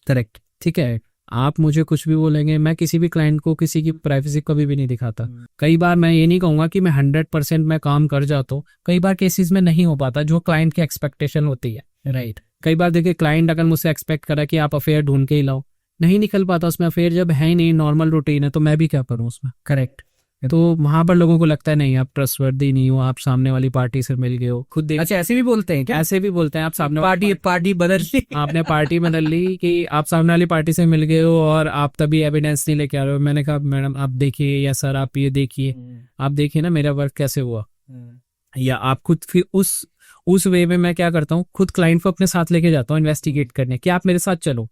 करेक्ट,
ठीक है। आप मुझे कुछ भी बोलेंगे, मैं किसी भी क्लाइंट को किसी की प्राइवेसी कभी भी नहीं दिखाता। कई बार मैं ये नहीं कहूंगा कि मैं 100% मैं काम कर जाता हूँ, कई बार केसेस में नहीं हो पाता जो क्लाइंट की एक्सपेक्टेशन होती है, राइट। कई बार देखिए, क्लाइंट अगर मुझसे एक्सपेक्ट करा कि आप अफेयर ढूंढ के ही लाओ, नहीं निकल पाता उसमें अफेयर, जब है ही नहीं, नॉर्मल रूटीन है, तो मैं भी क्या करूँ उसमें,
करेक्ट।
तो वहां पर लोगों को लगता है नहीं, आप ट्रस्टवर्दी नहीं हो, आप सामने वाली पार्टी से मिल गए हो, खुद देख।
अच्छा, ऐसे भी बोलते हैं क्या?
ऐसे भी बोलते हैं, आप सामने
पार्टी बदल ली,
आपने पार्टी बदल ली, कि आप सामने वाली पार्टी से मिल गए हो और आप तभी एविडेंस नहीं लेके आ रहे हो। मैंने कहा मैडम आप देखिए, या सर आप ये देखिए, आप देखिए ना मेरा वर्क कैसे हुआ। या आप खुद फिर उस वे में मैं क्या करता हूँ, खुद क्लाइंट को अपने साथ लेके जाता हूँ इन्वेस्टिगेट करने, कि आप मेरे साथ चलो,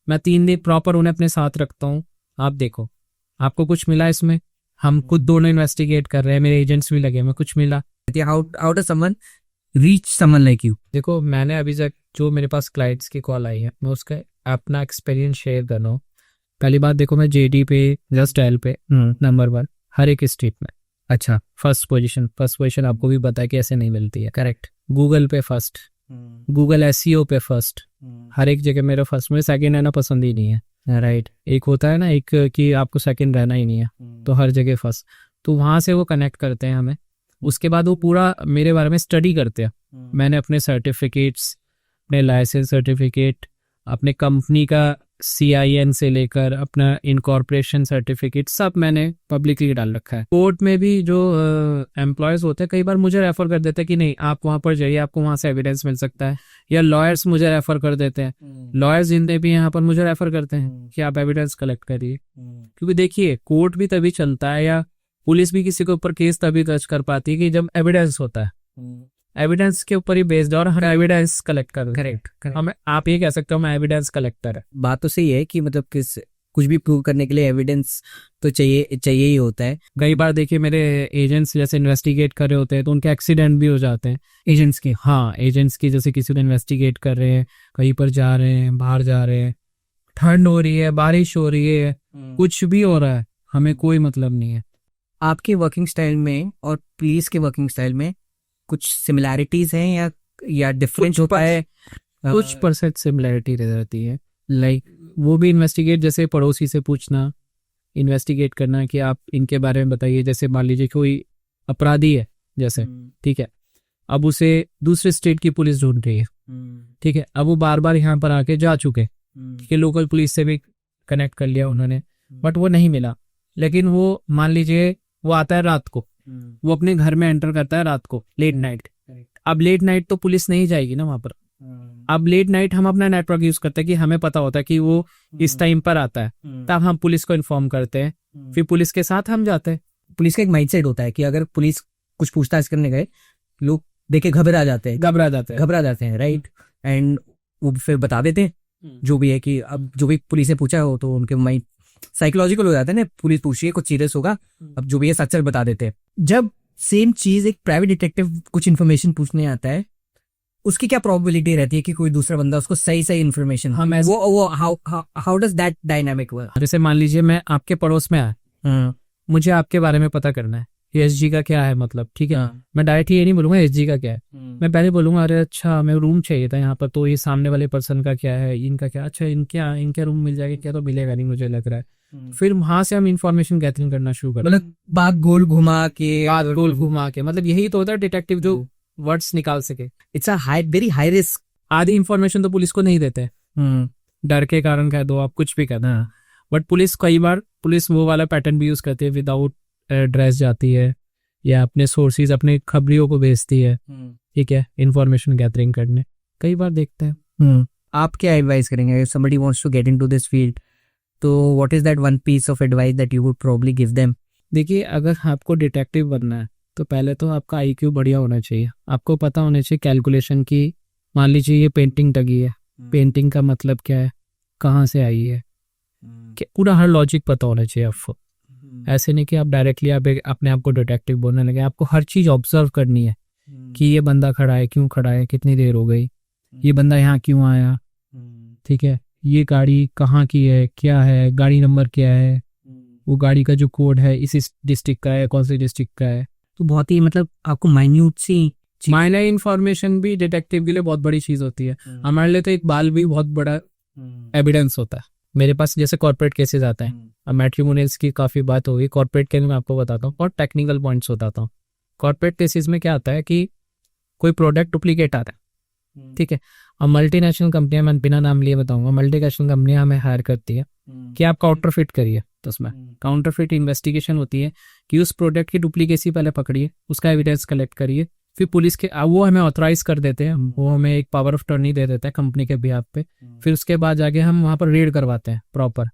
मैं 3 दिन प्रॉपर उन्हें अपने साथ रखता हूँ, आप देखो आपको कुछ मिला इसमें, हम खुद दोनों इन्वेस्टिगेट कर रहे हैं, मेरे एजेंट्स भी लगे, मैं कुछ मिला।
How does someone reach someone like you?
देखो, मैंने अभी तक जो मेरे पास क्लाइंट्स की कॉल आई है, मैं उसका अपना एक्सपीरियंस शेयर कर रहा हूँ। पहली बात देखो, मैं जेडी पे, जस्ट डायल पे नंबर 1 हर एक स्टेट में।
अच्छा,
फर्स्ट पोजीशन आपको भी पता है कि ऐसे नहीं मिलती है,
करेक्ट।
गूगल पे फर्स्ट, गूगल एसईओ पे फर्स्ट, हर एक जगह मेरा फर्स्ट। मुझे सेकंड रहना पसंद ही नहीं है, राइट। एक होता है ना एक कि आपको सेकंड रहना ही नहीं है, तो हर जगह फर्स्ट। तो वहाँ से वो कनेक्ट करते हैं हमें, उसके बाद वो पूरा मेरे बारे में स्टडी करते हैं। मैंने अपने सर्टिफिकेट्स, अपने लाइसेंस सर्टिफिकेट, अपने कंपनी का CIN से लेकर अपना इनकॉर्पोरेशन सर्टिफिकेट, सब मैंने पब्लिकली डाल रखा है। कोर्ट में भी जो एम्प्लॉयज़ होते हैं, कई बार मुझे रेफर कर देते हैं कि नहीं आप वहाँ पर जाइए, आपको वहाँ से एविडेंस मिल सकता है, या लॉयर्स मुझे रेफर कर देते हैं, लॉयर्स जितने भी यहाँ पर मुझे रेफर करते हैं कि आप एविडेंस कलेक्ट करिए। क्योंकि देखिए, कोर्ट भी तभी चलता है, या पुलिस भी किसी के ऊपर केस तभी दर्ज कर पाती है कि जब एविडेंस होता है। एविडेंस के ऊपर ही बेस्ड और हर एविडेंस कलेक्ट कर
करेक्ट करेक्ट।
हम आप ये कह सकते हो मैं एविडेंस कलेक्टर है।
बात तो सही है कि मतलब कुछ भी प्रूव करने के लिए एविडेंस तो चाहिए चाहिए ही होता है।
कई बार देखिए मेरे एजेंट्स जैसे इन्वेस्टिगेट कर रहे होते हैं तो उनके एक्सीडेंट भी हो जाते हैं।
एजेंट्स के
हाँ, एजेंट्स की जैसे किसी को इन्वेस्टिगेट कर रहे हैं, कहीं पर जा रहे हैं, बाहर जा रहे हैं, ठंड हो रही है, बारिश हो रही है, कुछ भी हो रहा है, हमें कोई मतलब नहीं है।
आपके वर्किंग स्टाइल में और पुलिस के वर्किंग स्टाइल में कुछ सिमिलैरिटीज हैं या डिफरेंस होता है?
कुछ परसेंट सिमिलैरिटी रहती है। लाइक वो भी इन्वेस्टिगेट, जैसे पड़ोसी से पूछना, इन्वेस्टिगेट करना कि आप इनके बारे में बताइए। जैसे मान लीजिए कोई अपराधी है जैसे, ठीक है, अब उसे दूसरे स्टेट की पुलिस ढूंढ रही है, ठीक है, अब वो बार बार यहाँ पर आके जा चुके कि लोकल पुलिस से भी कनेक्ट कर लिया उन्होंने, बट वो नहीं मिला। लेकिन वो मान लीजिए वो आता है रात को, वो अपने घर में एंटर करता है रात को, लेट नाइट। अब लेट नाइट तो पुलिस नहीं जाएगी ना वहां पर। अब लेट नाइट हम अपना नेटवर्क यूज करते हैं कि हमें पता होता है कि वो इस टाइम पर आता है, तब हम पुलिस को इन्फॉर्म करते हैं, फिर पुलिस के साथ हम जाते हैं।
पुलिस का एक माइंडसेट होता है कि अगर पुलिस कुछ पूछताछ करने गए, लोग देखे घबरा जाते हैं, राइट, एंड वो फिर बता देते हैं जो भी है कि अब जो भी पुलिस ने पूछा हो तो उनके माइंड साइकोलॉजिकल हो जाता है ना, पुलिस पूछ रही है कुछ सीरियस होगा, अब जो भी है सच बता देते हैं। जब सेम चीज एक प्राइवेट डिटेक्टिव कुछ इन्फॉर्मेशन पूछने आता है, उसकी क्या प्रोबेबिलिटी रहती है कि कोई दूसरा बंदा उसको सही इन्फॉर्मेशन, वो how does that dynamic work?
जैसे मान लीजिए मैं आपके पड़ोस में आया, मुझे आपके बारे में पता करना है, एसजी का क्या है, मतलब ठीक है, मैं डायरेक्ट ये नहीं बोलूंगा एसजी का क्या है, मैं पहले बोलूंगा अरे अच्छा हमें रूम चाहिए था यहाँ पर, तो ये सामने वाले पर्सन का क्या है, इनका क्या, अच्छा इनके रूम मिल जाएगा क्या, तो मिलेगा नहीं मुझे लग रहा है। फिर वहां से हम इंफॉर्मेशन गैदरिंग करना शुरू करते,
मतलब बात गोल घुमा के,
मतलब यही तो होता है डिटेक्टिव जो वर्ड्स निकाल सके।
It's a very high risk.
आधी इंफॉर्मेशन तो पुलिस को नहीं देते, डर के कारण कह दो, आप कुछ भी कह दो, बट कई बार पुलिस वो वाला पैटर्न भी यूज करती है, विदाउट एड्रेस जाती है या अपने सोर्सेज, अपने खबरियों को भेजती है, ठीक है, इंफॉर्मेशन गैदरिंग करने, कई बार देखते हैं।
आप क्या एडवाइस करेंगे if somebody wants to get into this field, तो what is that one piece of advice that you would probably give them?
देखिए, अगर आपको डिटेक्टिव बनना है तो पहले तो आपका आईक्यू बढ़िया होना चाहिए, आपको पता होना चाहिए कैलकुलेशन की। मान लीजिए ये पेंटिंग टंगी है, पेंटिंग का मतलब क्या है, कहाँ से आई है, पूरा हर लॉजिक पता होना चाहिए आपको। ऐसे नहीं कि आप डायरेक्टली आप अपने आप को डिटेक्टिव बोलने लगे, आपको हर चीज ऑब्जर्व करनी है कि ये बंदा खड़ा है, क्यों खड़ा है, कितनी देर हो गई, ये बंदा यहाँ क्यों आया, ठीक है, ये गाड़ी कहाँ की है, क्या है, गाड़ी नंबर क्या है, वो गाड़ी का जो कोड है इस डिस्ट्रिक्ट का है, कौन सी डिस्ट्रिक्ट का है।
तो बहुत ही मतलब आपको
माइनर इन्फॉर्मेशन भी डिटेक्टिव के लिए बहुत बड़ी चीज होती है। हमारे लिए तो एक बाल भी बहुत बड़ा एविडेंस होता है। मेरे पास जैसे कॉर्पोरेट केसेस आते हैं, अब मैट्रिमोनियल्स की काफी बात होगी, कॉर्पोरेट केस में आपको बताता हूँ और टेक्निकल पॉइंट्स बताता हूँ। कॉर्पोरेट केसेस में क्या आता है कि कोई प्रोडक्ट डुप्लीकेट आता है, ठीक है, अब मल्टीनेशनल कंपनियां, मैं बिना नाम लिए बताऊंगा, मल्टीनेशनल कंपनियां हमें हायर करती है कि आप काउंटरफिट करिए, तो उसमें काउंटरफिट इन्वेस्टिगेशन होती है कि उस प्रोडक्ट की डुप्लीकेसी पहले पकड़िए, उसका एविडेंस कलेक्ट करिए, फिर पुलिस के वो हमें ऑथराइज कर देते हैं, वो हमें एक पावर ऑफ टर्नी दे देता है कंपनी के बिहाफ पे। फिर उसके बाद जाके हम वहाँ पर रेड करवाते हैं, प्रॉपर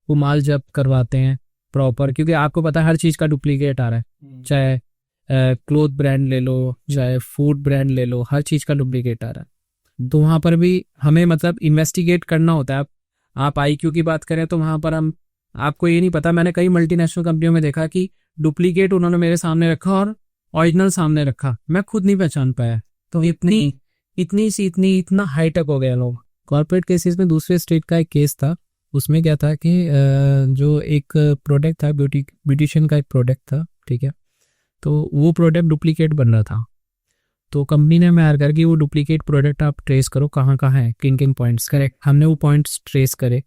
वो माल जब्त करवाते हैं प्रॉपर, क्योंकि आपको पता है हर चीज़ का डुप्लीकेट आ रहा है, चाहे क्लोथ ब्रांड ले लो, चाहे फूड ब्रांड ले लो, हर चीज़ का डुप्लीकेट आ रहा है। तो वहाँ पर भी हमें मतलब इन्वेस्टिगेट करना होता है। आप आईक्यू की बात करें तो वहाँ पर हम, आपको ये नहीं पता, मैंने कई मल्टीनेशनल कंपनियों में देखा कि डुप्लीकेट उन्होंने मेरे सामने रखा और ओरिजिनल सामने रखा, मैं खुद नहीं पहचान पाया। तो इतना हाईटेक हो गया लोग। कॉर्पोरेट केसेस में दूसरे स्टेट का एक केस था, उसमें क्या था कि जो एक प्रोडक्ट था, ब्यूटिशियन का एक प्रोडक्ट था, ठीक है, तो वो प्रोडक्ट डुप्लीकेट बन रहा था। तो कंपनी ने हमें हायर कर कि वो डुप्लीकेट प्रोडक्ट आप ट्रेस करो कहाँ है, किन पॉइंट्स। करेक्ट, हमने वो पॉइंट्स ट्रेस करे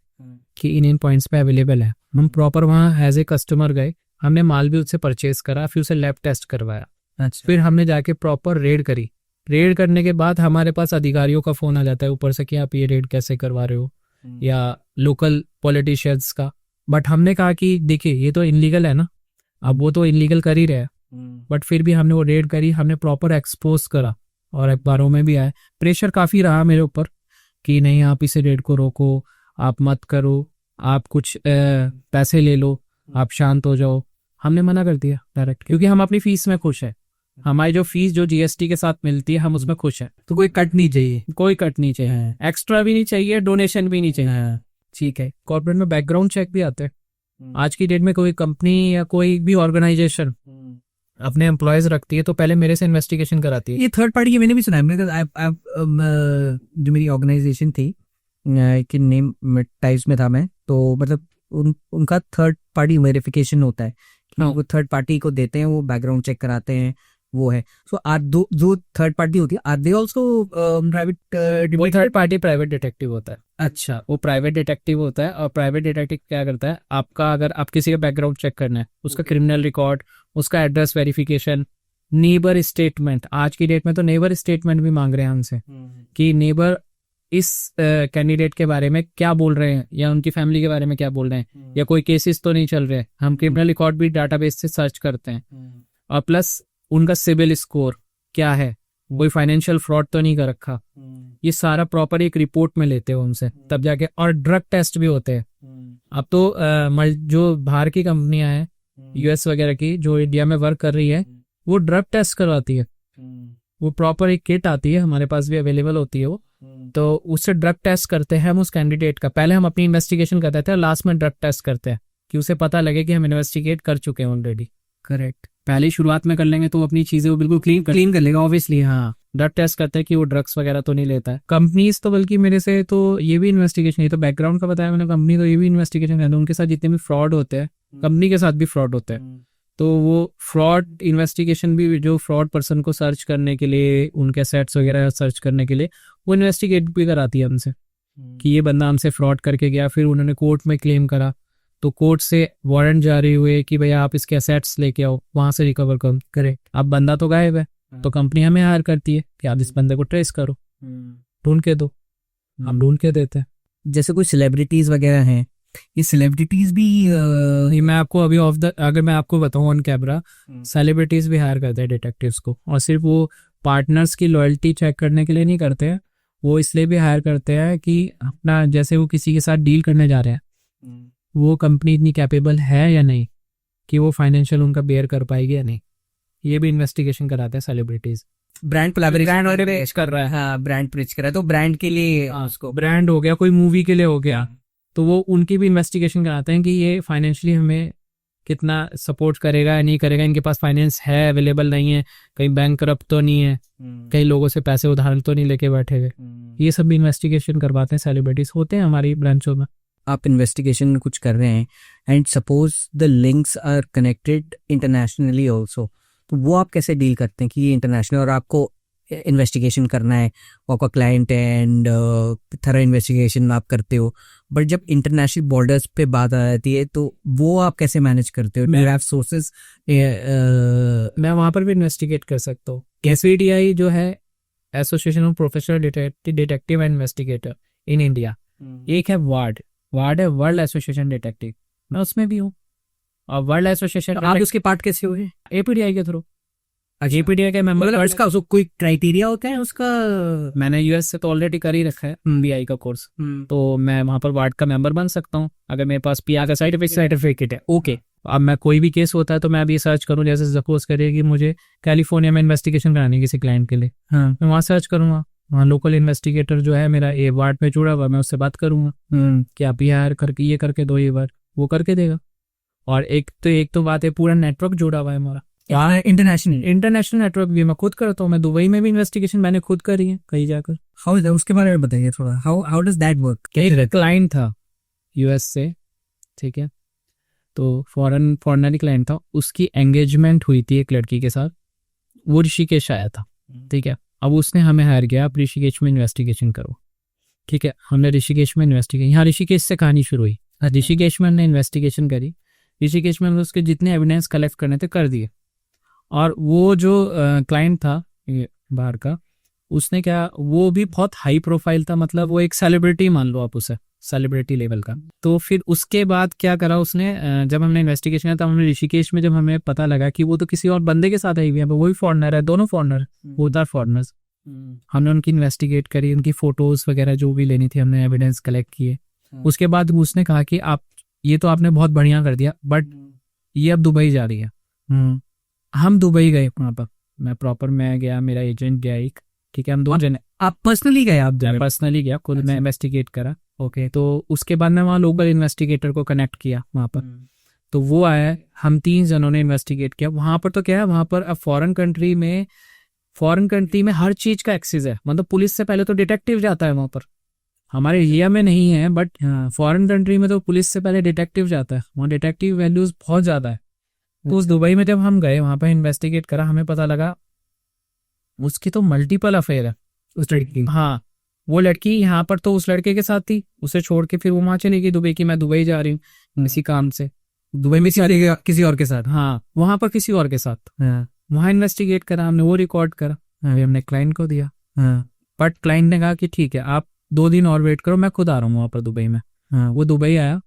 कि इन पॉइंट्स पे अवेलेबल है। हम प्रॉपर वहाँ एज ए कस्टमर गए, हमने माल भी उससे परचेज करा, फिर उसे लैब टेस्ट करवाया। अच्छा। फिर हमने जाके प्रॉपर रेड करी। रेड करने के बाद हमारे पास अधिकारियों का फोन आ जाता है ऊपर से कि आप ये रेड कैसे करवा रहे हो, या लोकल पॉलिटिशियंस का। बट हमने कहा कि देखिए ये तो इनलीगल है ना, अब वो तो इनलीगल कर ही रहे हैं, बट फिर भी हमने वो रेड करी, हमने प्रॉपर एक्सपोज करा और अखबारों में भी आया। प्रेशर काफ़ी रहा मेरे ऊपर कि नहीं आप इसे रेड को रोको, आप मत करो, आप कुछ पैसे ले लो, आप शांत हो जाओ। हमने मना कर दिया डायरेक्ट, क्योंकि हम अपनी फीस में खुश है। हमारी जो फीस जो जीएसटी के साथ मिलती है हम उसमें खुश हैं।
तो कोई कट नहीं चाहिए।
कोई कट नहीं चाहिए, एक्स्ट्रा भी नहीं चाहिए, डोनेशन भी नहीं चाहिए।
ठीक है।
कॉर्पोरेट में बैकग्राउंड चेक भी आते हैं। आज की डेट में कोई कंपनी या कोई भी ऑर्गेनाइजेशन अपने एम्प्लॉयज रखती है तो पहले मेरे से इन्वेस्टिगेशन कराती है।
ये थर्ड पार्टी की मैंने भी सुना है। जो मेरी ऑर्गेनाइजेशन थी कि नेम टाइप्स में था मैं, तो मतलब उनका थर्ड पार्टी वेरिफिकेशन होता है कि वो थर्ड पार्टी को देते हैं, वो बैकग्राउंड चेक कराते हैं, वो है। सो जो थर्ड पार्टी होती है, आर दे आल्सो प्राइवेट?
वो थर्ड पार्टी प्राइवेट डिटेक्टिव होता है।
अच्छा,
वो प्राइवेट डिटेक्टिव होता है। और प्राइवेट डिटेक्टिव क्या करता है, आपका अगर आप किसी का बैकग्राउंड चेक करना है, उसका क्रिमिनल रिकॉर्ड, उसका एड्रेस वेरिफिकेशन, नेबर स्टेटमेंट। आज की डेट में तो नेबर स्टेटमेंट भी मांग रहे हैं हमसे कि नेबर इस कैंडिडेट के बारे में क्या बोल रहे हैं या उनकी फैमिली के बारे में क्या बोल रहे हैं, या कोई केसेस तो नहीं चल रहे। हम क्रिमिनल रिकॉर्ड भी डाटाबेस से सर्च करते हैं। और प्लस उनका सिविल स्कोर क्या है, कोई फाइनेंशियल फ्रॉड तो नहीं कर रखा, ये सारा प्रॉपर एक रिपोर्ट में लेते हो उनसे, तब जाके। और ड्रग टेस्ट भी होते हैं। अब तो जो बाहर की कंपनियां हैं यूएस वगैरह की, जो इंडिया में वर्क कर रही है, वो ड्रग टेस्ट करवाती है। वो प्रॉपर एक किट आती है, हमारे पास भी अवेलेबल होती है वो, तो उससे ड्रग टेस्ट करते हैं हम उस कैंडिडेट का। पहले हम अपनी इन्वेस्टिगेशन करते थे, लास्ट में ड्रग टेस्ट करते हैं कि उसे पता लगे कि हम इन्वेस्टिगेट कर चुके हैं ऑलरेडी।
करेक्ट।
पहले शुरुआत में कर लेंगे तो अपनी चीजें वो बिल्कुल क्लीन कर लेगा ऑब्वियसली। हाँ, ड्रग टेस्ट करते हैं कि वो ड्रग्स वगैरह तो नहीं लेता है। कंपनीज तो बल्कि मेरे से तो ये भी इन्वेस्टिगेशन, ये तो बैकग्राउंड का बताया मैंने, कंपनी तो ये भी इन्वेस्टिगेशन करते हैं। उनके साथ जितने भी फ्रॉड होते हैं, कंपनी के साथ भी फ्रॉड होते हैं, तो वो फ्रॉड इन्वेस्टिगेशन भी, जो फ्रॉड पर्सन को सर्च करने के लिए, उनके एसेट्स वगैरह सर्च करने के लिए, वो इन्वेस्टिगेट भी कराती है हमसे कि ये बंदा हमसे फ्रॉड करके गया, फिर उन्होंने कोर्ट में क्लेम करा, तो कोर्ट से वारंट जारी हुए कि भैया आप इसके एसेट्स लेके आओ, वहां से रिकवर करो। करेक्ट। अब बंदा तो गायब है, तो कंपनी हमें हायर करती है कि आप इस बंदे को ट्रेस करो, ढूंढ के दो। हम ढूंढ के देते हैं।
जैसे कोई सेलिब्रिटीज वगैरह हैं, ये सेलिब्रिटीज भी
ये मैं आपको अभी अगर मैं आपको बताऊं ऑन कैमरा, सेलिब्रिटीज भी हायर करते हैं डिटेक्टिव्स को। और सिर्फ वो पार्टनर्स की लॉयल्टी चेक करने के लिए नहीं करते हैं, वो इसलिए भी हायर करते हैं कि अपना, जैसे वो किसी के साथ डील करने जा रहे हैं, वो कंपनी इतनी कैपेबल है या नहीं, कि वो फाइनेंशियल उनका बेयर कर पाएगी या नहीं, ये भी इन्वेस्टिगेशन कराते हैं सेलिब्रिटीज।
ब्रांड कोलैबोरेशन कर रहा है। हाँ, ब्रांड पिच कर रहा है, तो ब्रांड के लिए
उसको ब्रांड हो गया, कोई मूवी के लिए हो गया, तो वो उनकी भी इन्वेस्टिगेशन कराते हैं कि ये फाइनेंशियली हमें कितना सपोर्ट करेगा या नहीं करेगा, इनके पास फाइनेंस है, अवेलेबल नहीं है, कहीं बैंक करप्ट तो नहीं है, कई लोगों से पैसे उधार तो नहीं लेके बैठे हुए। ये सब भी इन्वेस्टिगेशन करवाते हैं सेलिब्रिटीज, होते हैं हमारी ब्रांचों में।
आप इन्वेस्टिगेशन कुछ कर रहे हैं and suppose the links are connected internationally also, तो वो आप कैसे डील करते हैं कि ये इंटरनेशनल और आपको इन्वेस्टिगेशन करना है, आपका क्लाइंट है एंड थरा इन्वेस्टिगेशन आप करते हो, बट जब इंटरनेशनल बॉर्डर्स पे बात आ जाती है तो वो आप कैसे मैनेज करते हो? मेरे सोर्सेज
मैं वहां पर भी इन्वेस्टिगेट कर सकता हूँ। एसवीडीआई जो है, association of professional detective and investigator in India, एक है वार्ड है वर्ल्ड एसोसिएशन डिटेक्टिव, मैं उसमें भी हूँ। और वर्ल्ड एसोसिएशन,
आप उसके पार्ट कैसे हुए?
एपीडीआई के थ्रू। एपीडीआई के मेंबर
का कोई क्राइटेरिया होता है उसका?
मैंने यूएस से तो ऑलरेडी कर ही रखा है बीआई का कोर्स, तो मैं वहां पर वार्ड का मेंबर बन सकता हूँ अगर मेरे पास पीआर का सर्टिफिकेट है। ओके, अब मैं कोई भी केस होता है तो मैं अभी सर्च करूँ, जैसे सपोज करिए कि मुझे कैलिफोर्निया में इन्वेस्टिगेशन करानी है किसी क्लाइंट के लिए, हाँ, मैं वहाँ सर्च करूंगा, वहाँ लोकल इन्वेस्टिगेटर जो है मेरा ए वार्ड में जुड़ा हुआ, मैं उससे बात करूंगा कि आप पीआर करके ये करके दो, ये बार वो करके देगा। और एक तो बात है, पूरा नेटवर्क जुड़ा हुआ है हमारा, इंटरनेशनल नेटवर्क भी मैं खुद करता हूँ। मैं दुबई में भी इन्वेस्टिगेशन मैंने खुद करी है कहीं जाकर।
हाउ इज उसके बारे में बताइए थोड़ा, हाउ डज दैट वर्क?
एक क्लाइंट था यूएस से, ठीक है, तो फॉरेनर क्लाइंट था, उसकी एंगेजमेंट हुई थी एक लड़की के साथ, वो ऋषिकेश आया था, ठीक है। अब उसने हमें हायर किया, आप ऋषिकेश में इन्वेस्टिगेशन करो, ठीक है। हमने ऋषिकेश में इन्वेस्टिगेशन, यहाँ ऋषिकेश से कहानी शुरू हुई, ऋषिकेश में हमने इन्वेस्टिगेशन करी, ऋषिकेश में हमने उसके जितने एविडेंस कलेक्ट करने थे कर दिए। और वो जो क्लाइंट था ये बाहर का, उसने क्या, वो भी बहुत हाई प्रोफाइल था, मतलब वो एक सेलिब्रिटी मान लो आप उसे, सेलिब्रिटी लेवल का। तो फिर उसके बाद क्या करा उसने, जब हमने इन्वेस्टिगेशन किया तब हमने ऋषिकेश में, जब हमें पता लगा कि वो तो किसी और बंदे के साथ आई हुई है, वो भी फॉरेनर है, दोनों फॉरेनर, बोथ आर फॉरेनर्स। हमने उनकी इन्वेस्टिगेट करी, उनकी फोटोज वगैरह जो भी लेनी थी हमने एविडेंस कलेक्ट किए। उसके बाद उसने कहा कि आप ये तो आपने बहुत बढ़िया कर दिया, बट ये अब दुबई जा रही है। हम दुबई गए वहाँ पर, मैं गया, मेरा एजेंट गया एक, ठीक है, हम दो जने,
आप पर्सनली गए? आप
मैं पर्सनली गया, खुद मैं
अच्छा।
इन्वेस्टिगेट करा।
ओके।
तो उसके बाद मैं वहाँ लोकल इन्वेस्टिगेटर को कनेक्ट किया वहाँ पर, तो वो आया, हम 3 जनों ने इन्वेस्टिगेट किया। वहाँ पर तो क्या है, वहाँ पर अब फॉरेन कंट्री में हर चीज का एक्सेस है, मतलब पुलिस से पहले तो डिटेक्टिव जाता है वहाँ पर। हमारे इंडिया में नहीं है, बट फॉरेन कंट्री में तो पुलिस से पहले डिटेक्टिव जाता है, वहाँ डिटेक्टिव वैल्यूज बहुत ज्यादा है। तो उस दुबई में जब हम गए, वहाँ पर इन्वेस्टिगेट करा, हमें पता लगा उसकी तो मल्टीपल अफेयर है
उस लड़की।
हाँ, वो लड़की यहाँ पर तो उस लड़के के साथ थी, उसे छोड़ के फिर वो वहां चली गई दुबई की, मैं दुबई जा रही हूँ इसी काम से।
दुबई में किसी और के साथ?
हाँ, वहां पर किसी और के साथ।
हाँ।
वहां इन्वेस्टिगेट करा हमने, वो रिकॉर्ड करा, अभी हमने क्लाइंट को दिया।
हाँ।
बट क्लाइंट ने कहा कि ठीक है, आप 2 दिन और वेट करो, मैं खुद आ रहा हूँ वहां पर दुबई में।
हाँ।
वो दुबई आया,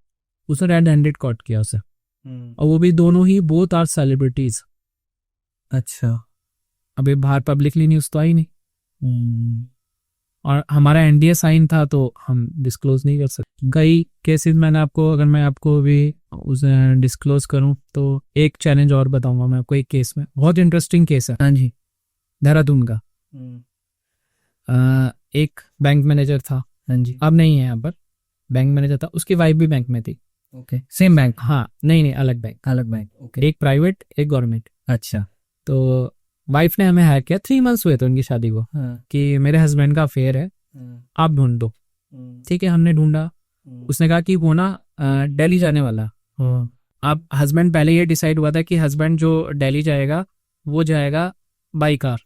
उसने रेड हैंडेड कॉट किया उसे, और वो भी दोनों ही बोथ आर सेलिब्रिटीज।
अच्छा।
अभी बाहर पब्लिकली न्यूज तो आई नहीं, और हमारा एनडीए साइन था तो हम डिस्क्लोज नहीं कर सकते। कई केसेस मैंने आपको, अगर मैं आपको भी उसे डिस्क्लोज करूं तो एक चैलेंज और बताऊंगा मैं आपको। एक केस में, बहुत इंटरेस्टिंग केस है,
हाँ जी।
देहरादून का। एक बैंक मैनेजर था,
हाँ जी।
अब नहीं है यहाँ पर, बैंक मैनेजर था, उसकी वाइफ भी बैंक में थी।
Okay, same bank?
हाँ, नहीं, अलग बैंक।
अलग बैंक। ओके।
एक प्राइवेट, एक गवर्नमेंट।
अच्छा।
तो वाइफ ने हमें हायर किया, 3 मंथ्स हुए थे उनकी शादी को,
हाँ।
कि मेरे हस्बैंड का अफेयर है, आप ढूंढ दो। ठीक है, हमने ढूंढा। उसने कहा कि वो ना दिल्ली जाने वाला। अब हस्बैंड, पहले ये डिसाइड हुआ था कि हस्बैंड जो दिल्ली जाएगा वो जाएगा बाई कार,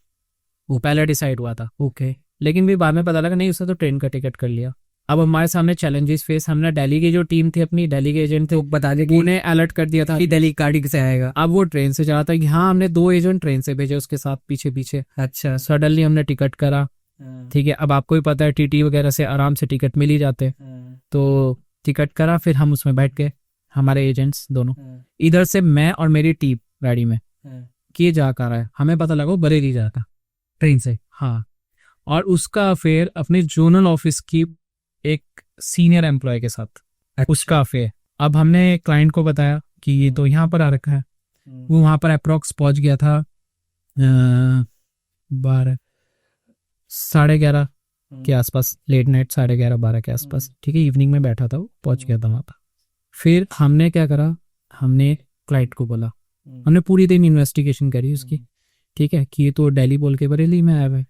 वो पहले डिसाइड हुआ था।
ओके।
लेकिन भी बाद में पता लगा नहीं, उसने तो ट्रेन का टिकट कर लिया। अब हमारे सामने चैलेंजेस फेस, हमने दिल्ली की जो टीम थी, अपनी दिल्ली के एजेंट थे,
तो बता दें कि
उन्हें अलर्ट कर दिया था
कि दिल्ली गाड़ी से आएगा।
अब वो ट्रेन से चला था कि हाँ, हमने 2 एजेंट ट्रेन से भेजे उसके साथ पीछे पीछे।
अच्छा।
सडनली हमने टिकट करा, ठीक है, अब आपको ही पता है टीटी वगैरह से आराम से टिकट मिल ही जाते। तो टिकट करा, फिर हम उसमें बैठ गए, हमारे एजेंट्स दोनों। इधर से मैं और मेरी टीम गाड़ी में, कि ये जा कर रहा है, हमें पता लगा वो बरेली जाता
ट्रेन से।
हाँ, और उसका अफेयर अपने जोनल ऑफिस की एक सीनियर एम्प्लॉय के साथ।
अच्छा।
उसका अफेयर। अब हमने क्लाइंट को बताया कि ये तो यहाँ पर आ रखा है। वो वहां पर अप्रोक्स पहुंच गया था 12, 11:30 के आसपास, लेट नाइट 11:30, 12 के आसपास, ठीक है, इवनिंग में बैठा था, वो पहुंच गया था वहां पर। फिर हमने क्या करा, हमने क्लाइंट को बोला, हमने पूरी दिन इन्वेस्टिगेशन करी उसकी, ठीक है, कि ये तो दिल्ली बोल के बरेली में आया है,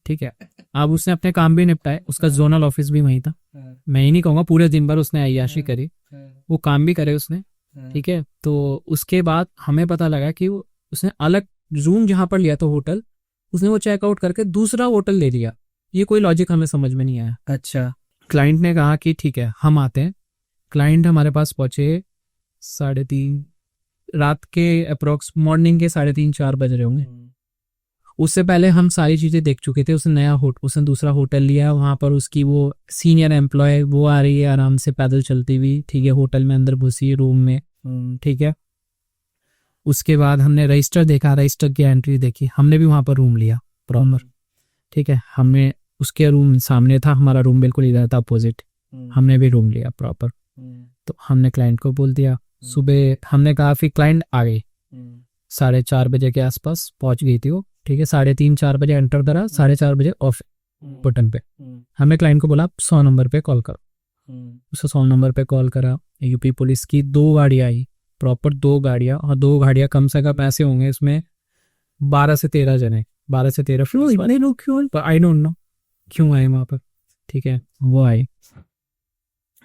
ठीक है। अब उसने अपने काम भी निपटाए, उसका जोनल ऑफिस भी वहीं था। मैं ही नहीं कहूँगा, पूरे दिन भर उसने अय्याशी करी, वो काम भी करे उसने, ठीक है। तो उसके बाद हमें पता लगा कि उसने अलग रूम जहाँ पर लिया था होटल, उसने वो चेकआउट करके दूसरा होटल ले लिया। ये कोई लॉजिक हमें समझ में नहीं आया।
अच्छा।
क्लाइंट ने कहा कि ठीक है, हम आते हैं। क्लाइंट हमारे पास पहुंचे 3:30 रात के, अप्रोक्स मॉर्निंग के 3:30, 4 बज रहे होंगे। उससे पहले हम सारी चीजें देख चुके थे। उसने दूसरा होटल लिया, वहां पर उसकी वो सीनियर एम्प्लॉय वो आ रही है आराम से पैदल चलती हुई, ठीक है, होटल में अंदर घुसी है रूम में, ठीक है। उसके बाद हमने रजिस्टर देखा, रजिस्टर की एंट्री देखी, हमने भी वहां पर रूम लिया प्रॉपर, ठीक है। हमने उसके रूम सामने था, हमारा रूम बिल्कुल इधर था अपोजिट, हमने भी रूम लिया प्रॉपर। तो हमने क्लाइंट को बोल दिया, सुबह हमने कहा, फिर क्लाइंट आ गई 4:30 बजे के आसपास पहुंच गई थी वो, ठीक है। 3:30, 4 बजे एंटर करा, 4:30 बजे ऑफ बटन पे। हमने क्लाइंट को बोला, 100 नंबर पे कॉल करो। उसे 100 नंबर पे कॉल करा, यूपी पुलिस की 2 गाड़ियां आई, प्रॉपर 2 गाड़ियां, और 2 गाड़ियां कम से कम ऐसे होंगे इसमें 12 से 13 जने, 12 से 13 क्यों, आई डोंट नो क्यों आए वहां पर, ठीक है। वो आए,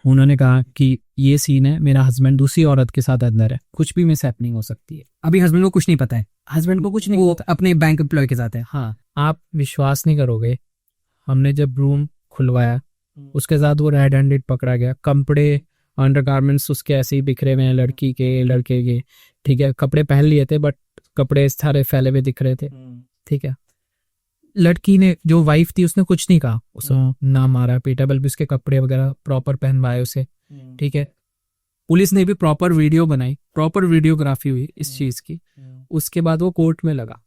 उन्होंने कहा कि ये सीन है, मेरा हस्बैंड दूसरी औरत के साथ अंदर है, कुछ भी मिस हैपनिंग हो सकती है।
अभी हस्बैंड को कुछ नहीं पता है?
हस्बैंड को कुछ नहीं
वो
पता,
अपने बैंक एम्प्लॉय के साथ है।
हाँ, आप विश्वास नहीं करोगे, हमने जब रूम खुलवाया, उसके साथ वो रेड हैंडेड पकड़ा गया। कपड़े, अंडरगारमेंट्स उसके ऐसे ही बिखरे हुए हैं, लड़की के, लड़के के, ठीक है। कपड़े पहन लिए थे, बट कपड़े सारे फैले हुए दिख रहे थे, ठीक है। लड़की ने, जो वाइफ थी, उसने कुछ नहीं कहा, उसने ना मारा पीटा, बल्कि उसके कपड़े वगैरह प्रॉपर पहनवाए उसे, ठीक है। पुलिस ने भी प्रॉपर वीडियो बनाई, प्रॉपर वीडियोग्राफी हुई इस चीज की। उसके बाद वो कोर्ट में लगा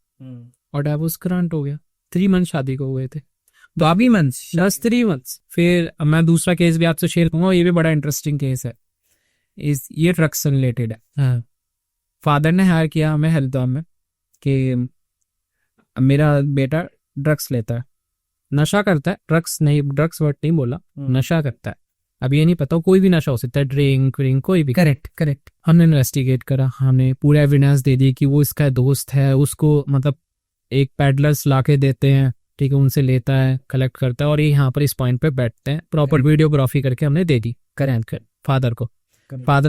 और डाइवोर्स ग्रांट हो गया। 3 मंथ शादी को हुए थे,
12 मंथ्स,
जस्ट 3 मंथ्स। फिर मैं दूसरा केस भी आपसे शेयर करूंगा, ये भी बड़ा इंटरेस्टिंग केस है, ये ड्रग्स से रिलेटेड है। फादर ने हायर किया हमें हेल्थडॉम में कि अब मेरा बेटा ड्रग्स लेता है, नशा करता है, ड्रग्स वर्ड नहीं बोला, नशा करता है। अब ये नहीं पता, कोई भी नशा हो सकता है, ड्रिंक कोई भी।
करेक्ट।
हमने इन्वेस्टिगेट करा, हमने पूरा एविडेंस दे दी कि वो इसका दोस्त है, उसको मतलब एक पैडलर्स लाके देते हैं, ठीक है, उनसे लेता है, कलेक्ट करता है और ये यहाँ पर इस पॉइंट पे बैठते हैं। प्रॉपर वीडियोग्राफी करके हमने दे दी करेक्ट फादर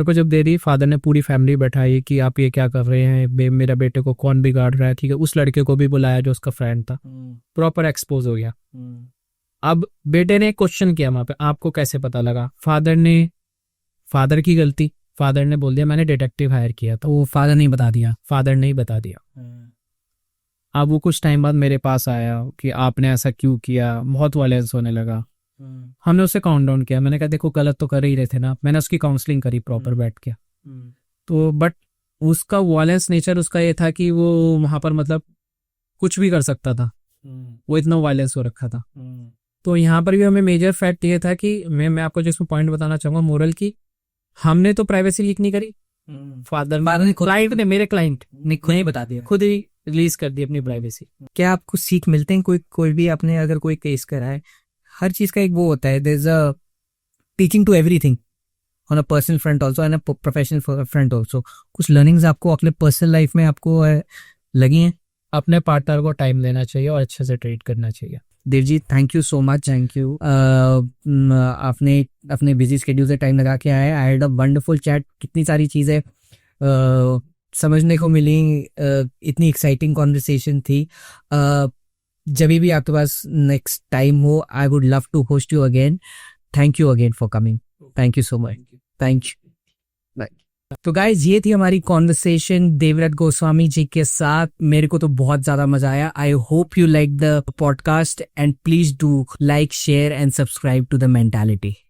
को जब दे दी, फादर ने पूरी फैमिली बैठाई कि आप ये क्या कर रहे हैं, मेरा बेटे को कौन बिगाड़ रहा है, ठीक है। उस लड़के को भी बुलाया जो उसका फ्रेंड था, प्रॉपर एक्सपोज हो गया। अब बेटे ने क्वेश्चन किया वहां पे, आपको कैसे पता लगा? फादर की गलती, फादर ने बोल दिया मैंने डिटेक्टिव हायर किया था,
वो फादर नहीं बता दिया।
अब वो कुछ टाइम बाद मेरे पास आया कि आपने ऐसा क्यों किया, बहुत वायलेंस होने लगा। हमने उसे काउंट डाउन किया, मैंने कहा देखो गलत तो कर ही रहे थे ना, मैंने उसकी काउंसलिंग करी प्रॉपर बैठ के। तो बट उसका वायलेंस नेचर उसका ये था कि वो वहां पर मतलब कुछ भी कर सकता था, वो इतना वायलेंस हो रखा था। तो यहाँ पर भी हमें मेजर फैक्ट ये था कि मैं आपको जिसमें पॉइंट बताना चाहूंगा मोरल की, हमने तो प्राइवेसी लीक नहीं करी, फादर ने क्लाइंट ने मेरे क्लाइंट
ने खुद ही बता दिया,
खुद ही रिलीज कर दी अपनी प्राइवेसी।
क्या आपको सीख मिलते हैं? कोई भी आपने अगर कोई केस करा है, हर चीज का एक वो होता है, there is a teaching to everything on a personal front also and a professional front also. कुछ लर्निंग्स आपको अपने पर्सनल लाइफ में आपको लगी हैं?
अपने पार्टनर को टाइम देना चाहिए और अच्छे से ट्रीट करना चाहिए।
Dev ji thank you so much, thank you. आपने अपने बिजी स्केड्यूल से टाइम लगा के आए। I had a wonderful chat, कितनी सारी चीज़ें समझने को मिली, इतनी एक्साइटिंग कॉन्वर्सेशन थी। जब भी आपके पास नेक्स्ट टाइम हो, I would love to host you again. Thank you again for coming, thank you so much, thank you. तो गाइज ये थी हमारी कॉन्वर्सेशन देवव्रत गोस्वामी जी के साथ। मेरे को तो बहुत ज्यादा मजा आया। I hope you like the podcast and please do like, share and subscribe to the mentality.